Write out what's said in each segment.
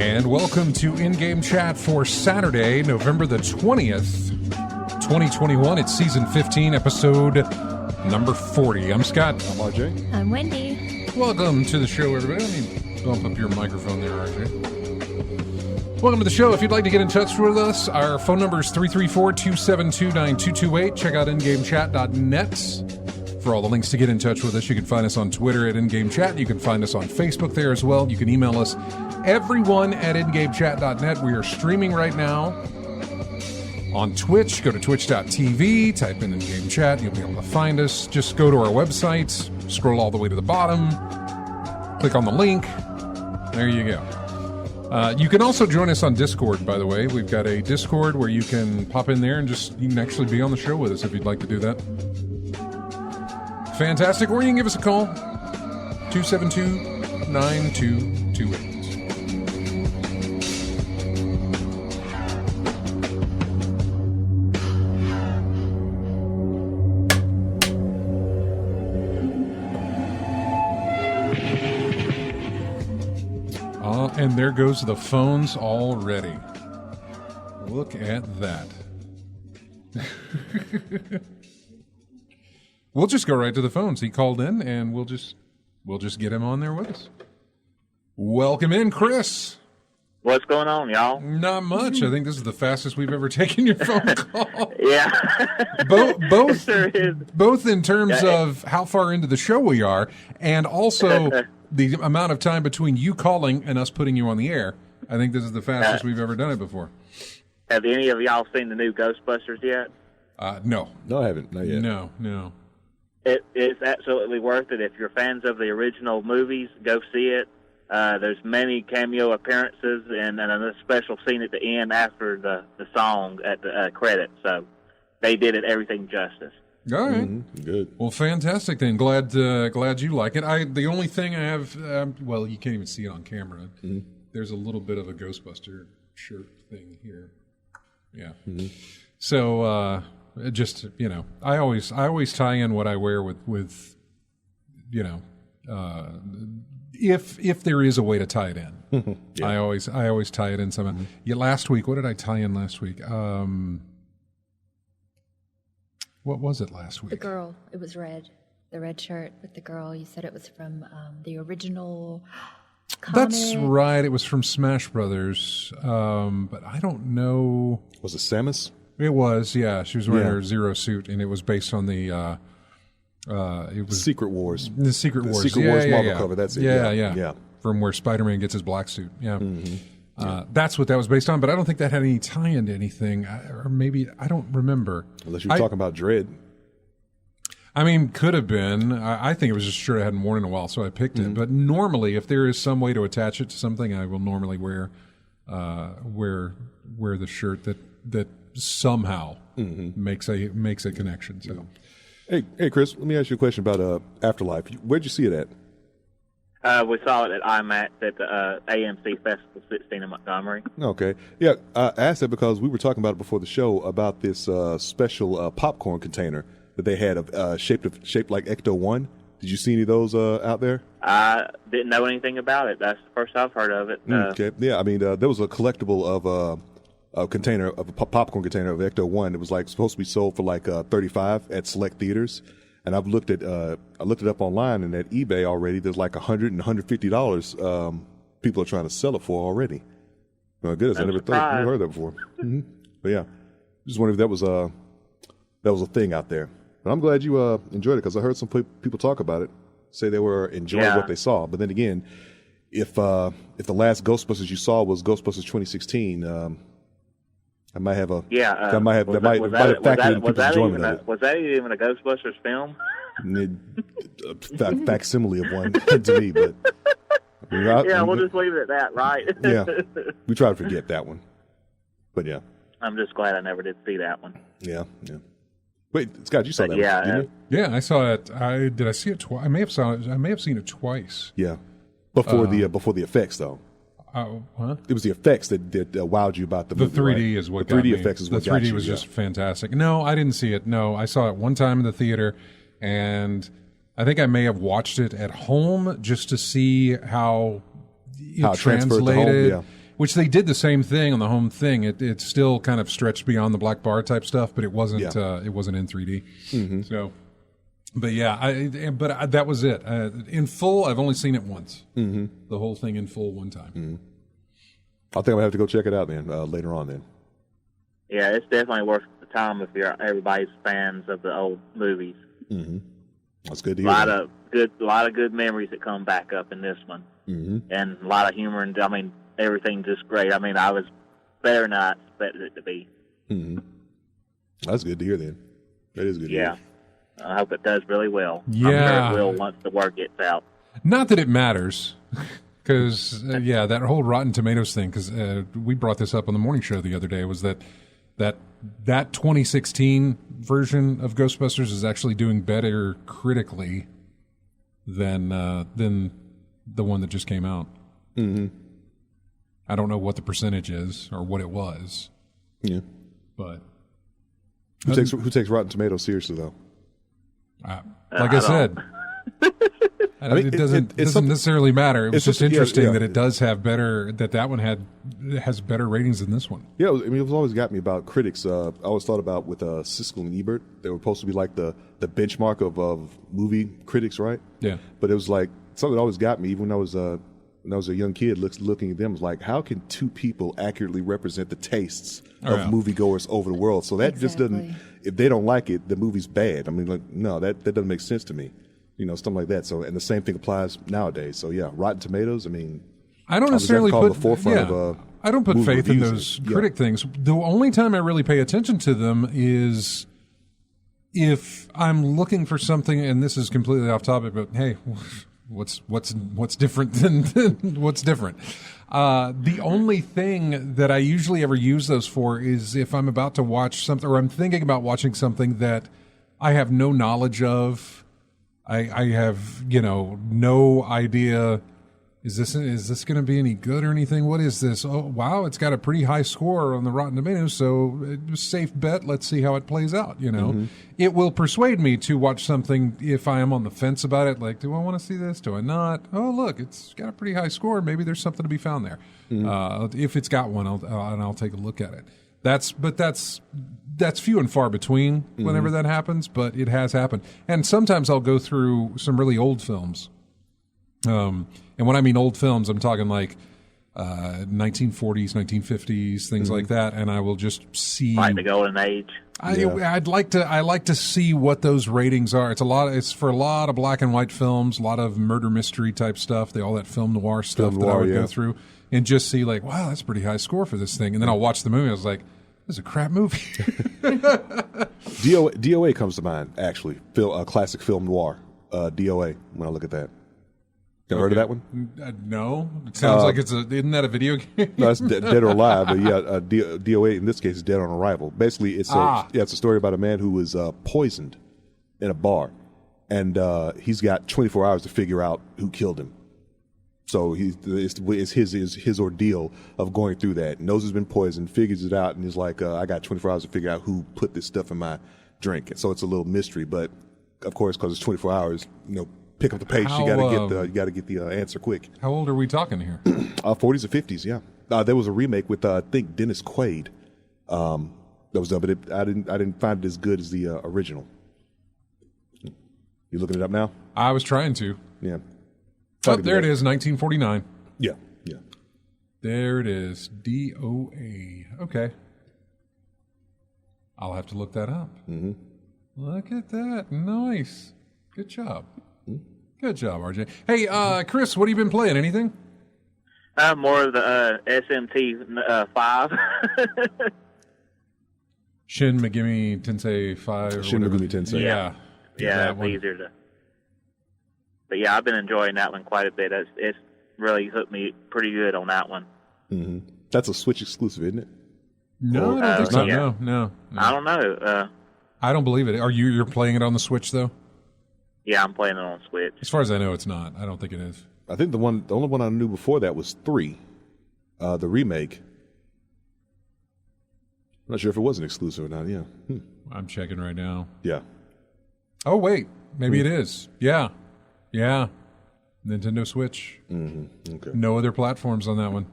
And welcome to In-Game Chat for Saturday, November the 20th, 2021. It's Season 15, Episode number 40. I'm Scott. I'm RJ. I'm Wendy. Welcome to the show, everybody. Let me bump up your microphone there, RJ. Welcome to the show. If you'd like to get in touch with us, our phone number is 334-272-9228. Check out ingamechat.net for all the links to get in touch with us. You can find us on Twitter at InGameChat. You can find us on Facebook there as well. You can email us, everyone at ingamechat.net. We are streaming right now on Twitch. Go to twitch.tv, type in In-Game Chat. You'll be able to find us. Just go to our website, scroll all the way to the bottom, click on the link. There you go. You can also join us on Discord, by the way. We've got a Discord where you can pop in there and you can actually be on the show with us if you'd like to do that. Fantastic. Or you can give us a call, 272-9228. And there goes the phones already. Look at that. We'll just go right to the phones. He called in, and we'll just get him on there with us. Welcome in, Chris. What's going on, y'all? Not much. I think this is the fastest we've ever taken your phone call. Yeah. Both sure is. Both in terms of how far into the show we are, and also the amount of time between you calling and us putting you on the air. I think this is the fastest we've ever done it before. Have any of y'all seen the new Ghostbusters yet? No. No, I haven't. Not yet. No. It's absolutely worth it. If you're fans of the original movies, go see it. There's many cameo appearances and a special scene at the end after the song at the credits. So they did it everything justice. All right. Mm-hmm. Good. Well, fantastic then. Glad you like it. The only thing I have, well, you can't even see it on camera. Mm-hmm. There's a little bit of a Ghostbuster shirt thing here. Yeah. Mm-hmm. So just I always tie in what I wear with if there is a way to tie it in. Yeah. I always tie it in somehow. Mm-hmm. Yeah. Last week, what did I tie in last week? What was it last week? The girl. It was red. The red shirt with the girl. You said it was from the original comic. That's right. It was from Smash Brothers. But I don't know. Was it Samus? It was, yeah. She was wearing her Zero suit, and it was based on the... it was Secret Wars. The Secret Wars. Secret Wars Marvel cover. That's it. Yeah. From where Spider-Man gets his black suit. Yeah. Mm-hmm. That's what that was based on, but I don't think that had any tie-in to anything, or maybe I don't remember. Unless you were talking about Dread. I mean, could have been. I think it was just a shirt I hadn't worn in a while, so I picked it. But normally, if there is some way to attach it to something, I will normally wear the shirt that somehow makes a connection. So, hey, Chris, let me ask you a question about Afterlife. Where'd you see it at? We saw it at IMAX at the AMC Festival 16 in Montgomery. Okay. Yeah, I asked that because we were talking about it before the show about this special popcorn container that they had shaped like Ecto-1. Did you see any of those out there? I didn't know anything about it. That's the first I've heard of it. Okay. Yeah, I mean, there was a collectible container of a popcorn container of Ecto One. It was like supposed to be sold for like $35 at select theaters. And I looked it up online, and at eBay already, there's like $100 and $150 people are trying to sell it for already. Oh, goodness, I never heard of that before. Mm-hmm. But yeah, just wondering if that was a thing out there. But I'm glad you enjoyed it, because I heard some people talk about it, say they were enjoying what they saw. But then again, if the last Ghostbusters you saw was Ghostbusters 2016, I might have that might have factored in people's enjoyment of it. Was that even a Ghostbusters film? Facsimile of one to me, but we'll just leave it at that, right? Yeah, we try to forget that one, but yeah, I'm just glad I never did see that one. Yeah. Wait, Scott, you saw that? Yeah, one, didn't you? Yeah, I saw it. Did I see it twice? I may have seen it twice. Yeah, before the effects though. Huh? It was the effects that wowed you about the movie. The 3D right? is what the got 3D me. effects is what the 3D got you, was just fantastic. No, I didn't see it. No, I saw it one time in the theater, and I think I may have watched it at home just to see how it translated. Home, which they did the same thing on the home thing. It still kind of stretched beyond the black bar type stuff, but it wasn't. It wasn't in 3D. Mm-hmm. So, but that was it. In full, I've only seen it once. Mm-hmm. The whole thing in full one time. Mm-hmm. I think I'm gonna have to go check it out then later on. Then. Yeah, it's definitely worth the time if everybody's fans of the old movies. Mm-hmm. That's good to hear. A lot of good memories that come back up in this one, and a lot of humor, and I mean everything just great. I mean, I was better than I expected it to be. Mm-hmm. That's good to hear. Then that is good. To hear. I hope it does really well. Yeah, I'm sure it will once the word gets out. Not that it matters. Because, that whole Rotten Tomatoes thing, because we brought this up on the morning show the other day, was that 2016 version of Ghostbusters is actually doing better critically than the one that just came out. Mm-hmm. I don't know what the percentage is or what it was. Yeah. But who takes Rotten Tomatoes seriously, though? Like I said... it doesn't necessarily matter. It was just interesting that it does have better. That one has better ratings than this one. Yeah, I mean, it was always got me about critics. I always thought about with Siskel and Ebert, they were supposed to be like the benchmark of movie critics, right? Yeah. But it was like something that always got me, even when I was a young kid, looking at them, was like, how can two people accurately represent the tastes of moviegoers over the world? So that just doesn't. If they don't like it, the movie's bad. I mean, like, no, that doesn't make sense to me. Something like that. So, and the same thing applies nowadays. So, yeah, Rotten Tomatoes. I mean, I don't necessarily put the forefront of. I don't put faith in those critic things. The only time I really pay attention to them is if I'm looking for something, and this is completely off topic, but hey, what's different than what's different? The only thing that I usually ever use those for is if I'm about to watch something, or I'm thinking about watching something that I have no knowledge of. I have, no idea. Is this going to be any good or anything? What is this? Oh, wow, it's got a pretty high score on the Rotten Tomatoes, so it's a safe bet. Let's see how it plays out, Mm-hmm. It will persuade me to watch something if I am on the fence about it, like, do I want to see this? Do I not? Oh, look, it's got a pretty high score. Maybe there's something to be found there. Mm-hmm. If it's got one, I'll take a look at it. That's few and far between whenever that happens, but it has happened. And sometimes I'll go through some really old films. And when I mean old films, I'm talking like 1940s, 1950s, things like that, and I will just see like the golden age. I like to see what those ratings are. It's for a lot of black and white films, a lot of murder mystery type stuff, all that film noir stuff that I would go through and just see like, wow, that's a pretty high score for this thing. And then I'll watch the movie. I was like, this is a crap movie. DOA comes to mind, actually. Classic film noir. DOA, when I look at that. Ever heard of that one? No. It sounds like isn't that a video game? No, it's Dead or Alive, but yeah, DOA in this case is Dead on Arrival. Basically, it's a story about a man who was poisoned in a bar, and he's got 24 hours to figure out who killed him. So it's his ordeal of going through that. Knows he's been poisoned, figures it out, and he's like, I got 24 hours to figure out who put this stuff in my drink. And so it's a little mystery, but of course, because it's 24 hours, pick up the pace. You got to get the answer quick. How old are we talking here? 40s or 50s, yeah. There was a remake with I think Dennis Quaid That was done, but I didn't find it as good as the original. You looking it up now? I was trying to. Yeah. Oh, there it is, 1949. Yeah. There it is, DOA. Okay. I'll have to look that up. Mm-hmm. Look at that. Nice. Good job. Good job, RJ. Hey, Chris, what have you been playing? Anything? More of the SMT 5. Shin Megami Tensei 5. Shin Megami Tensei. Yeah. Yeah, it's easier to. But yeah, I've been enjoying that one quite a bit. It's really hooked me pretty good on that one. Mm-hmm. That's a Switch exclusive, isn't it? No, I don't think so. Yeah. No. I don't know. I don't believe it. You're playing it on the Switch though? Yeah, I'm playing it on Switch. As far as I know, it's not. I don't think it is. I think the only one I knew before that was 3, the remake. I'm not sure if it was an exclusive or not. Yeah. I'm checking right now. Yeah. Oh wait, maybe it is. Yeah. Nintendo Switch. Mm-hmm. Okay. No other platforms on that one.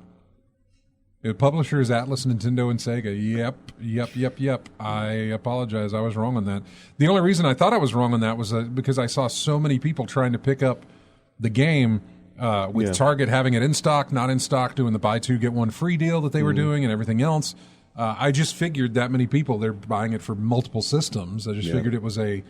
The publisher is Atlas, Nintendo, and Sega. Yep. I apologize. I was wrong on that. The only reason I thought I was wrong on that was because I saw so many people trying to pick up the game with Target having it in stock, not in stock, doing the buy two, get one free deal that they were doing and everything else. I just figured that many people, they're buying it for multiple systems. I just figured it was a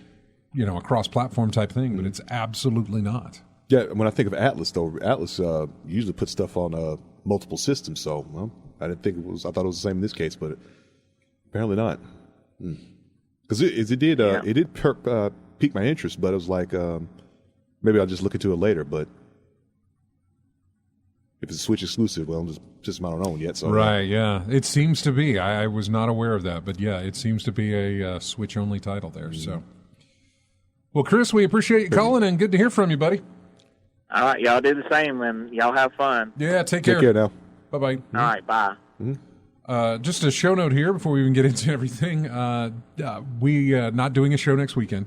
cross-platform type thing, but it's absolutely not. Yeah, when I think of Atlas, though, Atlas usually puts stuff on multiple systems. So I didn't think it was. I thought it was the same in this case, but apparently not. Because it did pique my interest, but it was like maybe I'll just look into it later. But if it's a Switch exclusive, well, I'm just not on yet. So right, yeah, it seems to be. I was not aware of that, but yeah, it seems to be a Switch only title there. So, well, Chris, we appreciate you calling and good to hear from you, buddy. All right, y'all do the same, and y'all have fun. Yeah, take care. Take care now. Bye-bye. All right, bye. Just a show note here before we even get into everything. We not doing a show next weekend.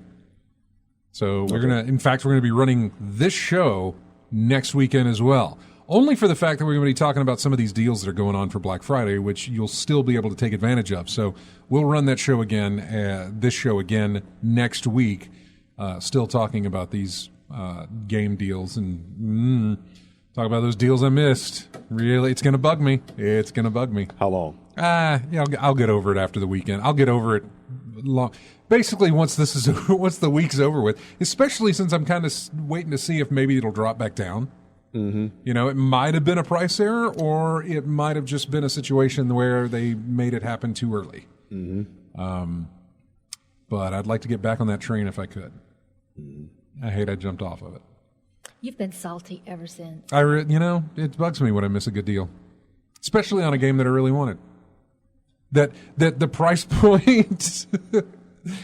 So we're going to be running this show next weekend as well. Only for the fact that we're going to be talking about some of these deals that are going on for Black Friday, which you'll still be able to take advantage of. So we'll run that show again, this show again next week, still talking about these game deals and talk about those deals I missed. Really, it's going to bug me. How long? I'll get over it after the weekend. I'll get over it basically once the week's over with, especially since I'm kind of waiting to see if maybe it'll drop back down. Mm-hmm. It might have been a price error, or it might have just been a situation where they made it happen too early. Mm-hmm. But I'd like to get back on that train if I could. Mm-hmm. I hate I jumped off of it. You've been salty ever since. It bugs me when I miss a good deal, especially on a game that I really wanted. That the price point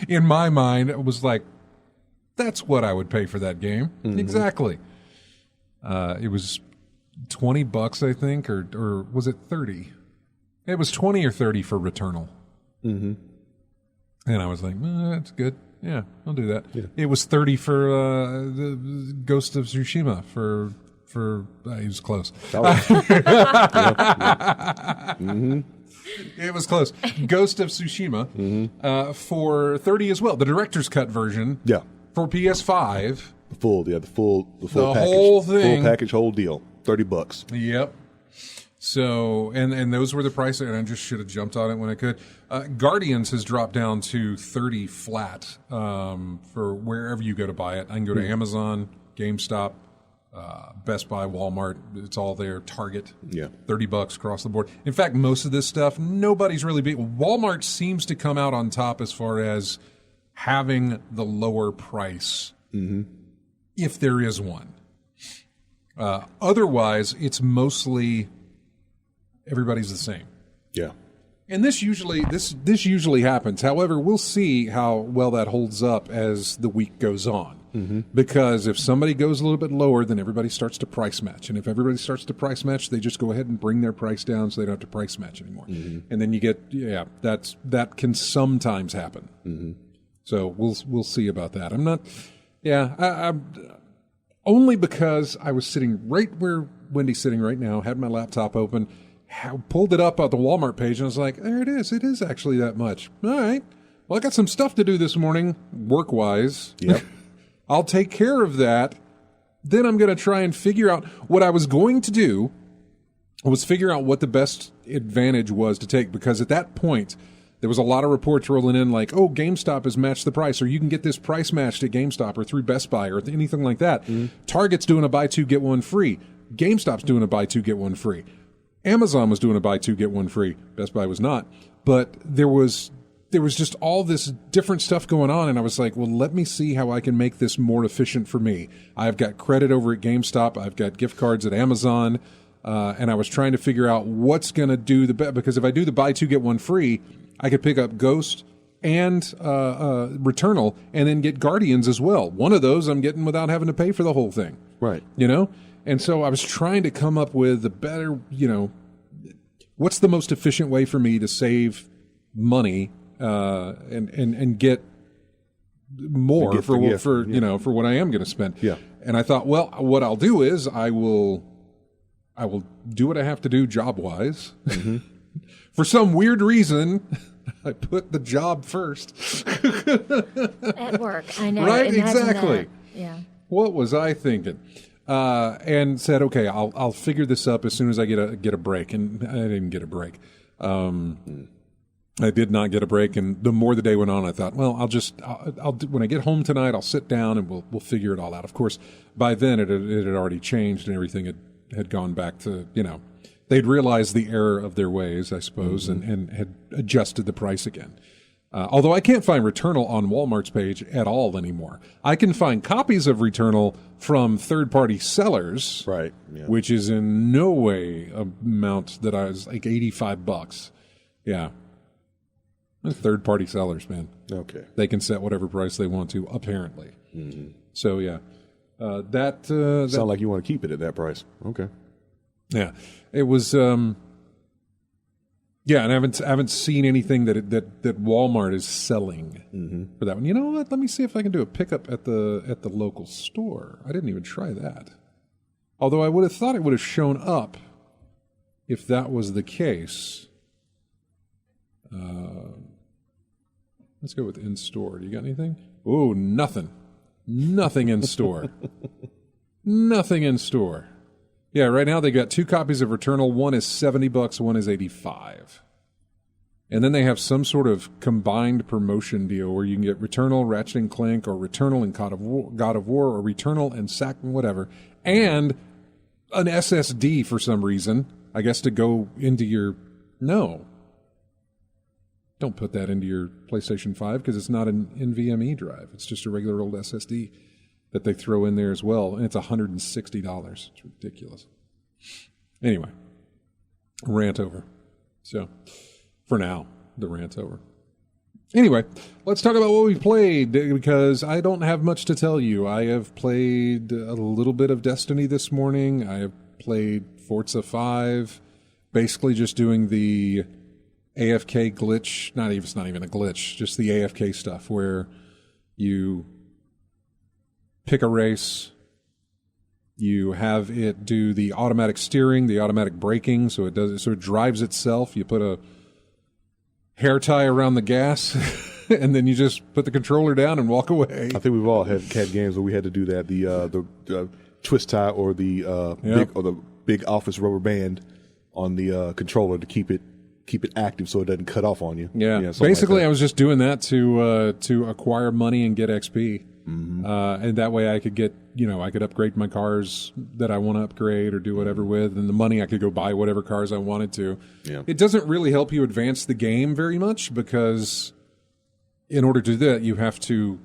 in my mind was like, that's what I would pay for that game. Mm-hmm. Exactly. It was $20, I think, or was it 30? It was 20 or 30 for Returnal. Mm-hmm. And I was like, that's good. Yeah, I'll do that. Yeah. It was 30 for the Ghost of Tsushima for it was close. Mm-hmm. It was close. Ghost of Tsushima for 30 as well. The director's cut version. Yeah. For PS5. The full package. Whole thing. Full package, whole deal. $30. Yep. So, and those were the prices, and I just should have jumped on it when I could. Guardians has dropped down to 30 flat for wherever you go to buy it. I can go to Amazon, GameStop, Best Buy, Walmart. It's all there. Target. Yeah. $30 across the board. In fact, most of this stuff, nobody's really Walmart seems to come out on top as far as having the lower price, if there is one. Otherwise, it's mostly everybody's the same. Yeah. And this usually happens. However, we'll see how well that holds up as the week goes on. Mm-hmm. Because if somebody goes a little bit lower, then everybody starts to price match. And if everybody starts to price match, they just go ahead and bring their price down so they don't have to price match anymore. Mm-hmm. And then you get, that can sometimes happen. Mm-hmm. So we'll see about that. I'm not, I'm only because I was sitting right where Wendy's sitting right now, had my laptop open, pulled it up on the Walmart page, and I was like, there it is. It is actually that much. All right. Well, I got some stuff to do this morning, work-wise. Yep. I'll take care of that. Then I'm going to try and figure out what I was going to do was figure out what the best advantage was to take, because at that point, there was a lot of reports rolling in like, oh, GameStop has matched the price, or you can get this price matched at GameStop or through Best Buy or anything like that. Mm-hmm. Target's doing a buy two, get one free. GameStop's doing a buy two, get one free. Amazon was doing a buy two, get one free. Best Buy was not. But there was just all this different stuff going on, and I was like, well, let me see how I can make this more efficient for me. I've got credit over at GameStop. I've got gift cards at Amazon. And I was trying to figure out what's going to do the best, because if I do the buy two, get one free, I could pick up Ghost and Returnal and then get Guardians as well. One of those I'm getting without having to pay for the whole thing. Right. You know? And so I was trying to come up with the better, what's the most efficient way for me to save money and get more for what I am going to spend. Yeah. And I thought, well, what I'll do is I will do what I have to do job-wise. Mm-hmm. For some weird reason, I put the job first. At work, I know. Right, Imagine exactly. that. Yeah. What was I thinking? And said, okay, I'll figure this up as soon as I get a break. And I didn't get a break. I did not get a break, and the more the day went on, I thought, well, I'll do, when I get home tonight, I'll sit down and we'll figure it all out. Of course, by then it had already changed and everything had gone back to, they'd realized the error of their ways, I suppose, mm-hmm. and had adjusted the price again. Although I can't find Returnal on Walmart's page at all anymore. I can find copies of Returnal from third-party sellers, right? Yeah. Which is in no way amount that I was like $85. Yeah. Third-party sellers, man. Okay. They can set whatever price they want to, apparently. Mm-hmm. So, yeah. That sound like you want to keep it at that price. Okay. Yeah. It was... and I haven't seen anything that Walmart is selling mm-hmm. for that one. You know what? Let me see if I can do a pickup at the local store. I didn't even try that. Although I would have thought it would have shown up if that was the case. Let's go with in-store. Do you got anything? Oh, nothing. Nothing in store. Nothing in store. Yeah, right now they got 2 copies of Returnal. One is $70, one is $85. And then they have some sort of combined promotion deal where you can get Returnal, Ratchet and Clank, or Returnal and God of War, or Returnal and whatever, and an SSD for some reason, I guess to go into your... No. Don't put that into your PlayStation 5 because it's not an NVMe drive. It's just a regular old SSD that they throw in there as well, and it's $160. It's ridiculous. Anyway, rant over. So, for now, the rant's over. Anyway, let's talk about what we've played, because I don't have much to tell you. I have played a little bit of Destiny this morning. I have played Forza 5, basically just doing the AFK glitch. It's not even a glitch, just the AFK stuff where you pick a race, you have it do the automatic steering, the automatic braking, so it drives itself. You put a hair tie around the gas, and then you just put the controller down and walk away. I think we've all had games where we had to do that. The twist tie or the big office rubber band on the controller to keep it active so it doesn't cut off on you. Yeah. Basically, like I was just doing that to acquire money and get XP. Mm-hmm. And that way I could get, I could upgrade my cars that I want to upgrade or do whatever with, and the money I could go buy whatever cars I wanted to. Yeah. It doesn't really help you advance the game very much, because in order to do that, you have to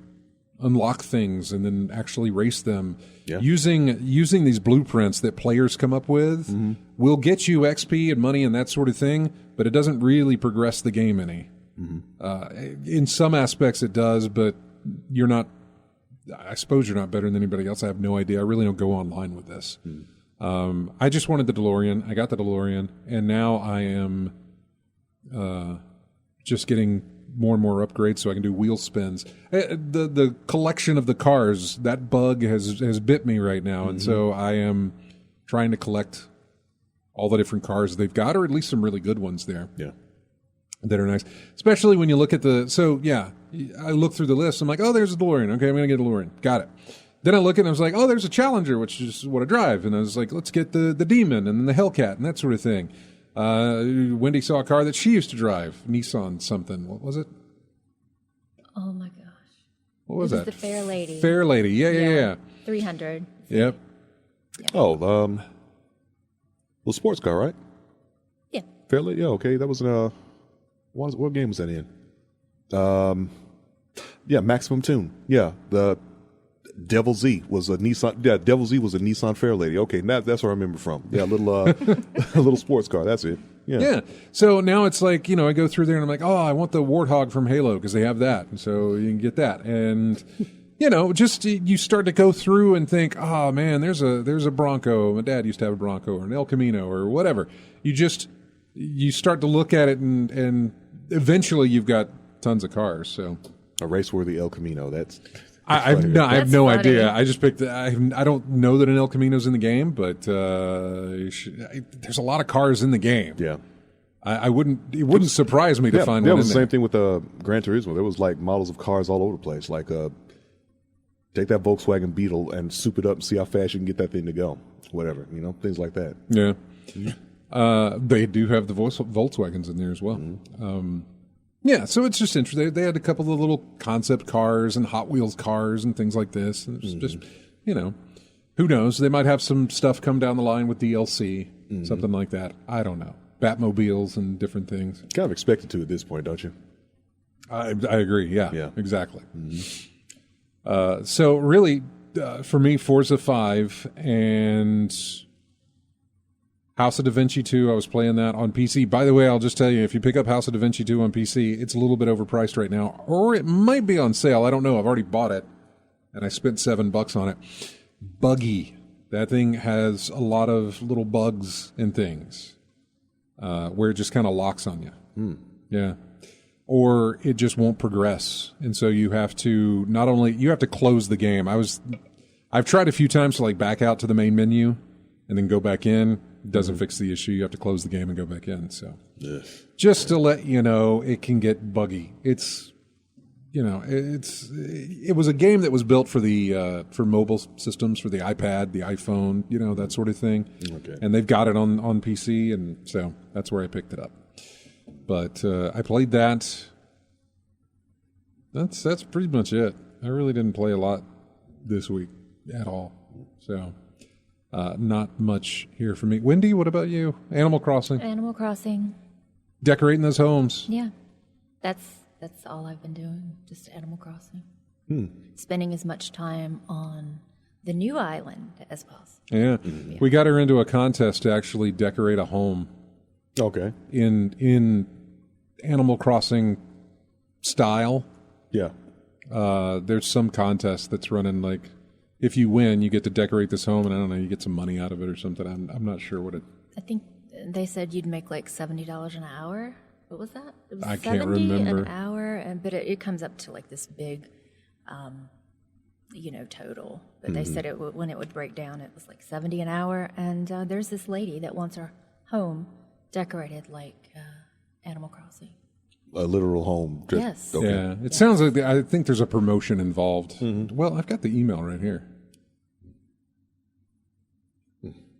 unlock things and then actually race them. Yeah. Using these blueprints that players come up with mm-hmm. will get you XP and money and that sort of thing, but it doesn't really progress the game any. Mm-hmm. In some aspects it does, but I suppose you're not better than anybody else. I have no idea. I really don't go online with this. Mm. I just wanted the DeLorean. I got the DeLorean, and now I am just getting more and more upgrades so I can do wheel spins. The collection of the cars, that bug has bit me right now, mm-hmm. and so I am trying to collect all the different cars they've got, or at least some really good ones there. Yeah. That are nice, especially when you look at I look through the list. I'm like, oh, there's a DeLorean. Okay, I'm going to get a DeLorean. Got it. Then I look at it and I was like, oh, there's a Challenger, which is what I drive. And I was like, let's get the Demon and then the Hellcat and that sort of thing. Wendy saw a car that she used to drive, Nissan something. What was it? Oh my gosh. What was that? The Fair Lady. Fair Lady. Yeah. 300. Yep. Yeah. Oh, sports car, right? Yeah. Fair Lady. Yeah, okay. That was what game was that in? Yeah, Maximum Tune. Yeah, the Devil Z was a Nissan. Yeah, Devil Z was a Nissan Fair Lady. Okay, that's where I remember from. Yeah, a little sports car. That's it. Yeah. So now it's like, I go through there and I'm like, oh, I want the Warthog from Halo because they have that. And so you can get that. And, just you start to go through and think, oh, man, there's a Bronco. My dad used to have a Bronco or an El Camino or whatever. You start to look at it and eventually you've got tons of cars. So a race-worthy El Camino. I have no funny. idea. I just picked. I don't know that an El Camino's in the game, but there's a lot of cars in the game. Yeah, It wouldn't surprise me to find one. That was in the there. same thing with Gran Turismo. There was like models of cars all over the place. Like take that Volkswagen Beetle and soup it up and see how fast you can get that thing to go. Whatever, things like that. Yeah, they do have the Volkswagens in there as well. Mm-hmm. Yeah, so it's just interesting. They had a couple of little concept cars and Hot Wheels cars and things like this. And it's just, who knows? They might have some stuff come down the line with DLC, something like that. I don't know. Batmobiles and different things. Kind of expected to at this point, don't you? I agree. Yeah, exactly. Mm-hmm. So really, for me, Forza 5 and House of Da Vinci 2, I was playing that on PC. By the way, I'll just tell you, if you pick up House of Da Vinci 2 on PC, it's a little bit overpriced right now. Or it might be on sale. I don't know. I've already bought it, and I spent $7 on it. Buggy. That thing has a lot of little bugs and things where it just kind of locks on you. Yeah. Or it just won't progress. And so you have to you have to close the game. I've tried a few times to back out to the main menu and then go back in. Doesn't fix the issue. You have to close the game and go back in. So, just to let you know, it can get buggy. It was a game that was built for the for mobile systems, for the iPad, the iPhone, that sort of thing. Okay. And they've got it on PC, and so that's where I picked it up. But I played that. That's pretty much it. I really didn't play a lot this week at all. So. Not much here for me. Wendy, what about you? Animal Crossing. Animal Crossing. Decorating those homes. Yeah. That's all I've been doing, just Animal Crossing. Spending as much time on the new island as possible. Yeah. We got her into a contest to actually decorate a home. Okay. In Animal Crossing style. Yeah. There's some contest that's running if you win, you get to decorate this home, and I don't know, you get some money out of it or something. I'm not sure what it. I think they said you'd make $70 an hour. What was that? It was I can't remember. an hour, but it comes up to this big, total. But they said when it would break down, it was $70 an hour. And there's this lady that wants her home decorated like Animal Crossing. A literal home. Yes. Okay. Yeah. It sounds like I think there's a promotion involved. Well, I've got the email right here.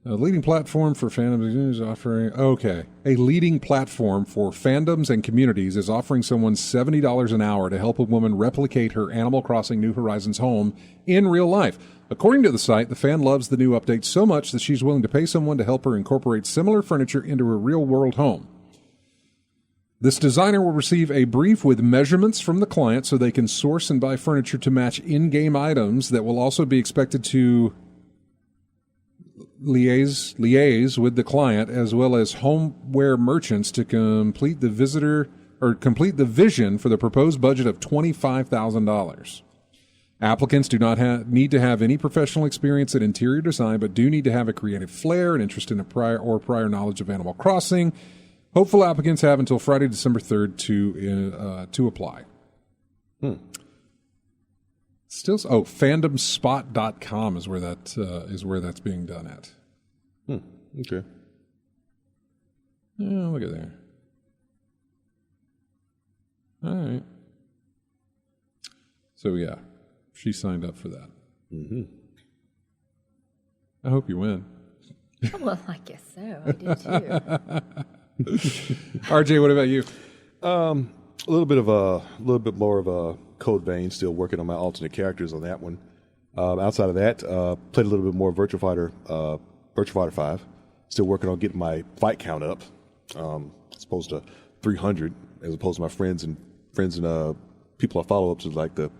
A leading platform for fandoms is offering. Okay. A leading platform for fandoms and communities is offering someone $70 an hour to help a woman replicate her Animal Crossing New Horizons home in real life. According to the site, the fan loves the new update so much that she's willing to pay someone to help her incorporate similar furniture into her real-world home. This designer will receive a brief with measurements from the client so they can source and buy furniture to match in-game items that will also be expected to liaise with the client as well as homeware merchants to complete the vision for the proposed budget of $25,000. Applicants do not need to have any professional experience in interior design, but do need to have a creative flair, an interest in prior knowledge of Animal Crossing. Hopeful applicants have until Friday, December 3rd to apply. Fandomspot.com is where that's being done at. Okay. Oh, look at there. All right. So, yeah, she signed up for that. Mm-hmm. I hope you win. Well, I guess so. I did too. RJ, what about you? A little bit more of a Code Vein. Still working on my alternate characters on that one. Outside of that, played a little bit more Virtua Fighter 5. Still working on getting my fight count up. As opposed to 300, as opposed to my friends and people I follow up to like the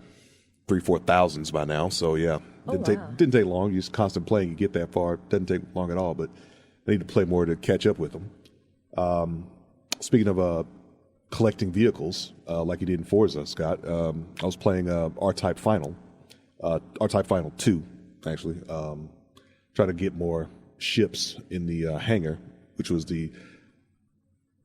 3,000-4,000s by now. So yeah, didn't take long. You just constant playing, you get that far. Doesn't take long at all. But I need to play more to catch up with them. Speaking of collecting vehicles, like you did in Forza, Scott, I was playing R-Type Final 2, actually. Trying to get more ships in the hangar, which was the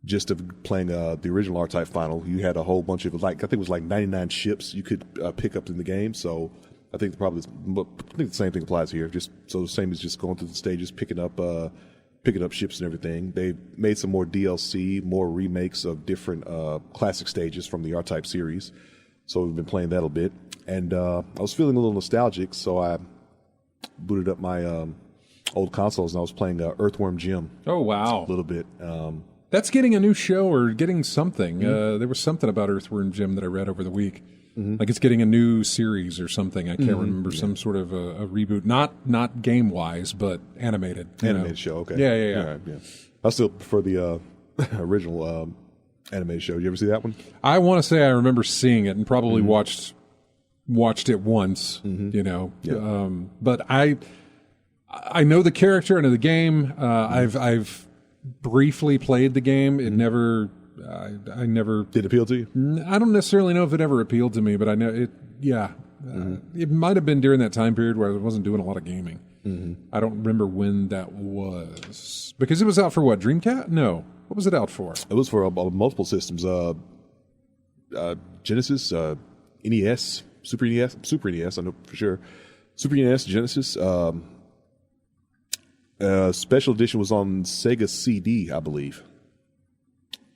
gist of playing the original R-Type Final. You had a whole bunch of, I think it was like 99 ships you could pick up in the game. So I think the same thing applies here. Just so the same as just going through the stages, picking up ships and everything. They made some more DLC, more remakes of different classic stages from the R-Type series. So we've been playing that a bit. And I was feeling a little nostalgic, so I booted up my old consoles and I was playing Earthworm Jim. Oh, wow. A little bit. That's getting a new show or getting something. There was something about Earthworm Jim that I read over the week. Like it's getting a new series or something. I can't remember, some sort of a reboot. Not game-wise, but animated. Animated show, okay. Yeah. All right, yeah. I still prefer the original animated show. You ever see that one? I want to say I remember seeing it and probably watched it once, Yeah. but I know the character, I know the game. I've briefly played the game. It never, I never Did it appeal to you? I don't necessarily know if it ever appealed to me, but I know it. Yeah, it might have been during that time period where I wasn't doing a lot of gaming. I don't remember when that was because it was out for what, Dreamcast? No, what was it out for? It was for multiple systems. Genesis, NES, Super NES. I know for sure. Super NES, Genesis. Special edition was on Sega CD, I believe.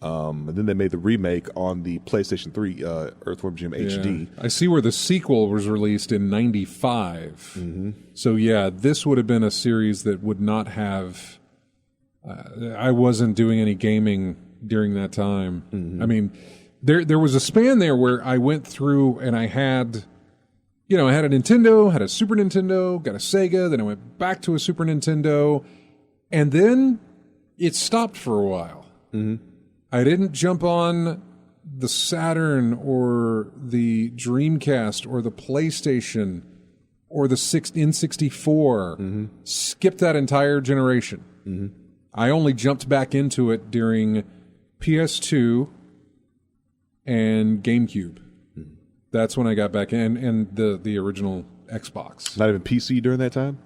And then they made the remake on the PlayStation 3, Earthworm Jim HD. I see where the sequel was released in 95. So yeah, this would have been a series that would not have... I wasn't doing any gaming during that time. I mean, there was a span there where I went through and I had... I had a Nintendo, had a Super Nintendo, got a Sega, then I went back to a Super Nintendo, and then it stopped for a while. I didn't jump on the Saturn or the Dreamcast or the PlayStation or the N64. Skipped that entire generation. I only jumped back into it during PS2 and GameCube. That's when I got back in, and the original Xbox. Not even PC during that time?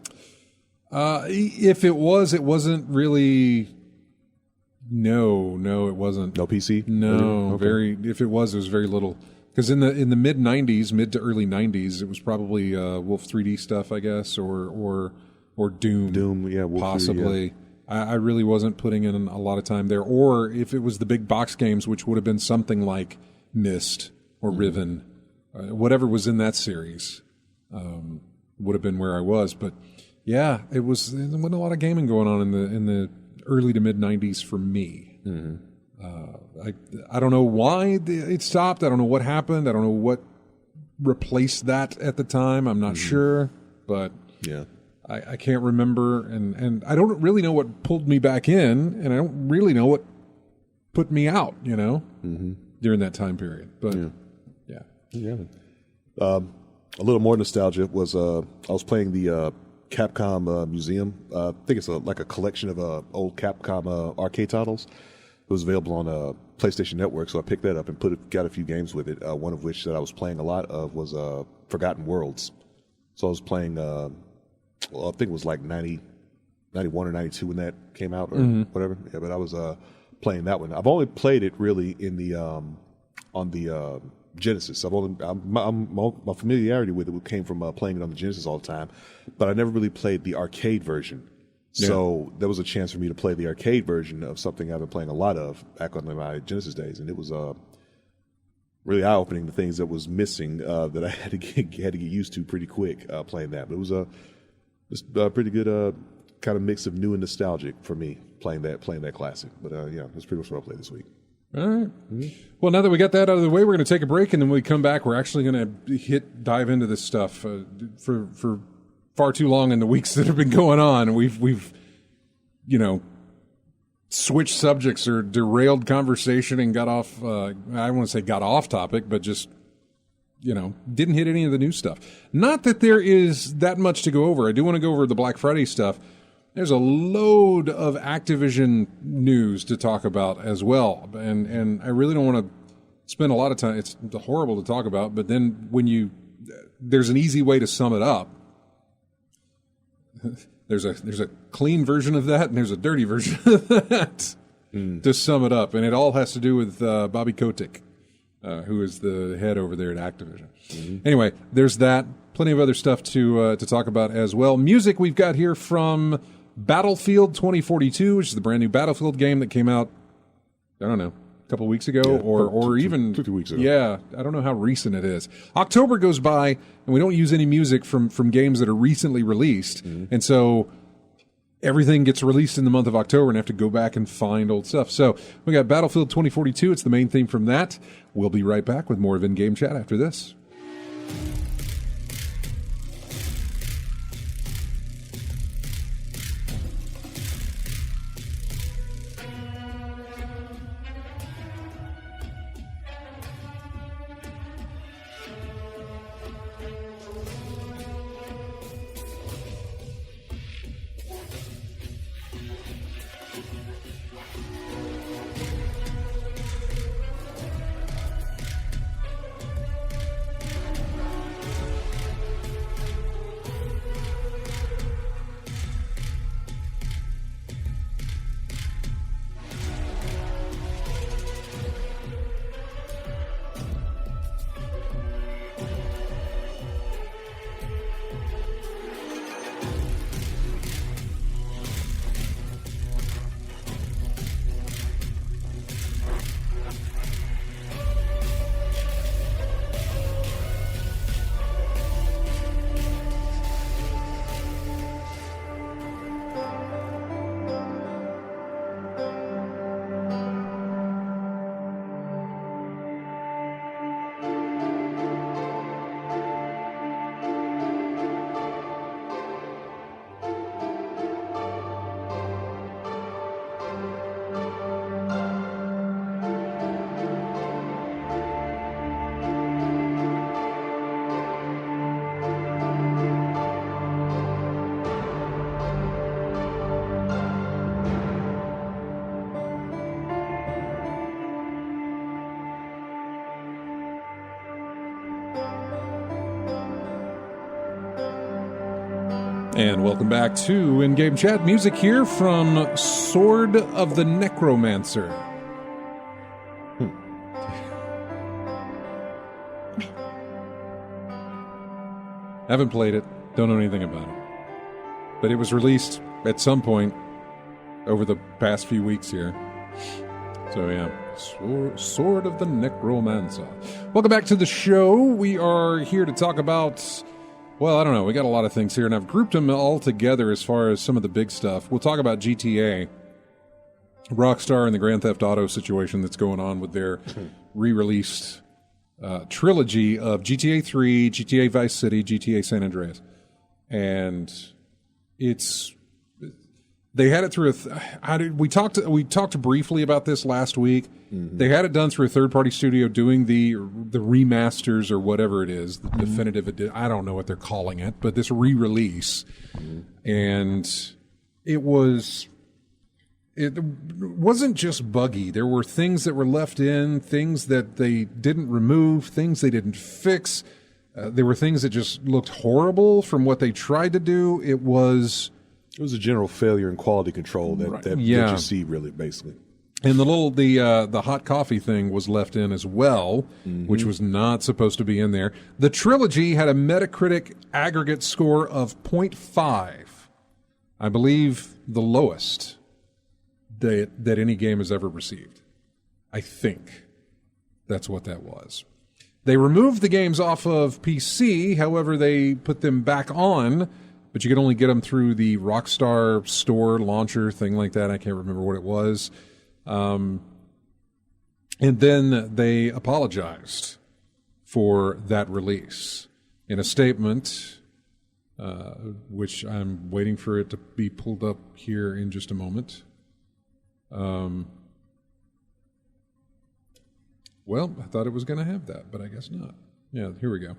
If it was, it wasn't really... No, it wasn't. No PC? No, Okay. If it was very little. Because in the mid to early 90s, it was probably Wolf 3D stuff, I guess, or Doom. Doom, yeah, Wolf 3D, possibly. yeah. I really wasn't putting in a lot of time there. Or if it was the big box games, which would have been something like Myst or Riven. Whatever was in that series would have been where I was, but yeah, there wasn't a lot of gaming going on in the early to mid 90s for me. I don't know why it stopped. I don't know what happened. I don't know what replaced that at the time. I'm not sure, but Yeah. I can't remember, and I don't really know what pulled me back in, and I don't really know what put me out. During that time period, but yeah. Yeah. A little more nostalgia was I was playing the Capcom Museum. I think it's like a collection of old Capcom arcade titles. It was available on PlayStation Network, so I picked that up and got a few games with it. One of which that I was playing a lot of was Forgotten Worlds. So I was playing, I think it was like 91 or 92 when that came out or whatever. Yeah, but I was playing that one. I've only played it really in the on the Genesis. My familiarity with it came from playing it on the Genesis all the time, but I never really played the arcade version. So there was a chance for me to play the arcade version of something I've been playing a lot of back on my Genesis days, and it was really eye-opening. The things that was missing that I had to get used to pretty quick playing that. But it was a pretty good kind of mix of new and nostalgic for me playing that classic. But that's pretty much what I played this week. All right. Mm-hmm. Well, now that we got that out of the way, we're going to take a break, and then when we come back, we're actually going to dive into this stuff for far too long in the weeks that have been going on. We've switched subjects or derailed conversation and got off. I don't want to say got off topic, but just didn't hit any of the new stuff. Not that there is that much to go over. I do want to go over the Black Friday stuff. There's a load of Activision news to talk about as well, and I really don't want to spend a lot of time. It's horrible to talk about, but then there's an easy way to sum it up. There's a clean version of that, and there's a dirty version of that to sum it up, and it all has to do with Bobby Kotick, who is the head over there at Activision. Mm-hmm. Anyway, there's that. Plenty of other stuff to talk about as well. Music we've got here from Battlefield 2042, which is the brand new Battlefield game that came out, I don't know, a couple of weeks ago, or even 2 weeks ago. Yeah, I don't know how recent it is. October goes by, and we don't use any music from games that are recently released, and so everything gets released in the month of October, and I have to go back and find old stuff. So we got Battlefield 2042. It's the main theme from that. We'll be right back with more of In-Game Chat after this. And welcome back to In-Game Chat. Music here from Sword of the Necromancer. Haven't played it. Don't know anything about it. But it was released at some point over the past few weeks here. So yeah, Sword of the Necromancer. Welcome back to the show. We are here to talk about... Well, I don't know. We got a lot of things here, and I've grouped them all together as far as some of the big stuff. We'll talk about GTA, Rockstar, and the Grand Theft Auto situation that's going on with their re-released trilogy of GTA 3, GTA Vice City, GTA San Andreas. And they had it through we talked briefly about this last week. Mm-hmm. They had it done through a third-party studio doing the remasters or whatever it is, the definitive edition. I don't know what they're calling it, but this re-release. Mm-hmm. And it wasn't just buggy. There were things that were left in, things that they didn't remove, things they didn't fix. There were things that just looked horrible from what they tried to do. It was a general failure in quality control that you see, really, basically. And the hot coffee thing was left in as well, which was not supposed to be in there. The trilogy had a Metacritic aggregate score of 0.5 I believe the lowest that any game has ever received. I think that's what that was. They removed the games off of PC, however, they put them back on, but you could only get them through the Rockstar Store launcher, thing like that. I can't remember what it was. And then they apologized for that release in a statement, which I'm waiting for it to be pulled up here in just a moment. Well, I thought it was going to have that, but I guess not. Yeah, here we go.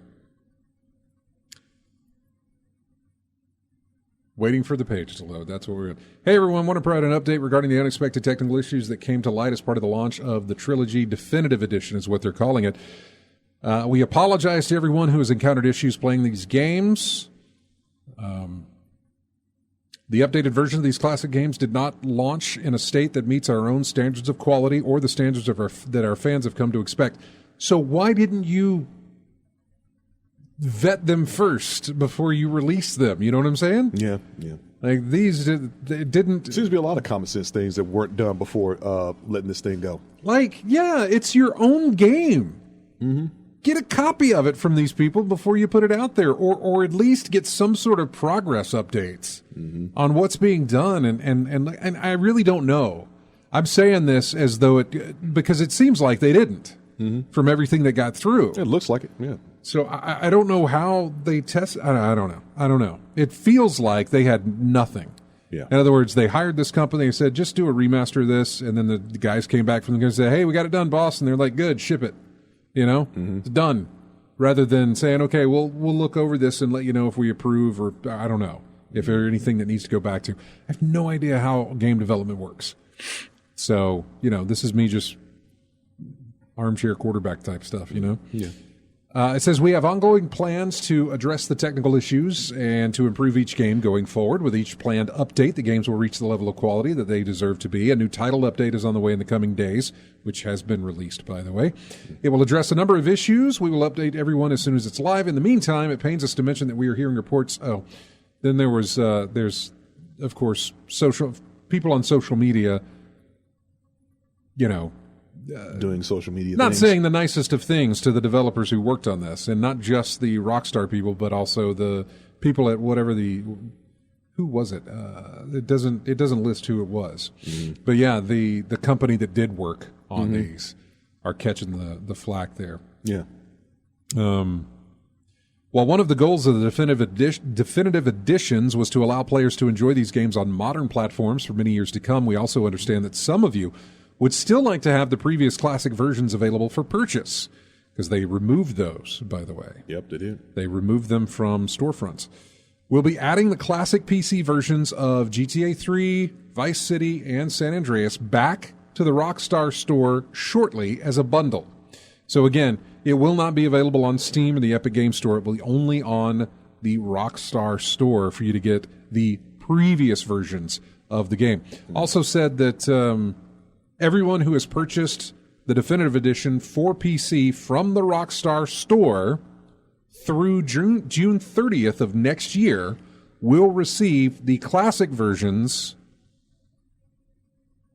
Waiting for the page to load. That's what we're doing. Hey, everyone. Want to provide an update regarding the unexpected technical issues that came to light as part of the launch of the Trilogy Definitive Edition, is what they're calling it. We apologize to everyone who has encountered issues playing these games. The updated version of these classic games did not launch in a state that meets our own standards of quality or the standards of that our fans have come to expect. So why didn't you vet them first before you release them? You know what I'm saying? Yeah. Like these didn't... Seems to be a lot of common sense things that weren't done before letting this thing go. Like, yeah, it's your own game. Mm-hmm. Get a copy of it from these people before you put it out there, or at least get some sort of progress updates on what's being done. And I really don't know. I'm saying this as though because it seems like they didn't from everything that got through. It looks like it, yeah. So I don't know how they test. I don't know. It feels like they had nothing. Yeah. In other words, they hired this company and said, just do a remaster of this. And then the guys came back from the and said, hey, we got it done, boss. And they're like, good, ship it. You know, it's done. Rather than saying, okay, we'll look over this and let you know if we approve, or I don't know if there's anything that needs to go back to. I have no idea how game development works. So, this is me just armchair quarterback type stuff, Yeah. It says, we have ongoing plans to address the technical issues and to improve each game going forward. With each planned update, the games will reach the level of quality that they deserve to be. A new title update is on the way in the coming days, which has been released, by the way. It will address a number of issues. We will update everyone as soon as it's live. In the meantime, it pains us to mention that we are hearing reports. Oh, then there's, of course, people on social media, doing social media not things. saying the nicest of things to the developers who worked on this, and not just the Rockstar people, but also the people at who was it? It doesn't list who it was. But yeah, the company that did work on these are catching the flack there. Yeah. While one of the goals of the definitive editions was to allow players to enjoy these games on modern platforms for many years to come, we also understand that some of you would still like to have the previous classic versions available for purchase, because they removed those, by the way. Yep, they did. They removed them from storefronts. We'll be adding the classic PC versions of GTA 3, Vice City, and San Andreas back to the Rockstar Store shortly as a bundle. So again, it will not be available on Steam or the Epic Game Store. It will be only on the Rockstar Store for you to get the previous versions of the game. Also said that everyone who has purchased the definitive edition for PC from the Rockstar Store through June 30th of next year will receive the classic versions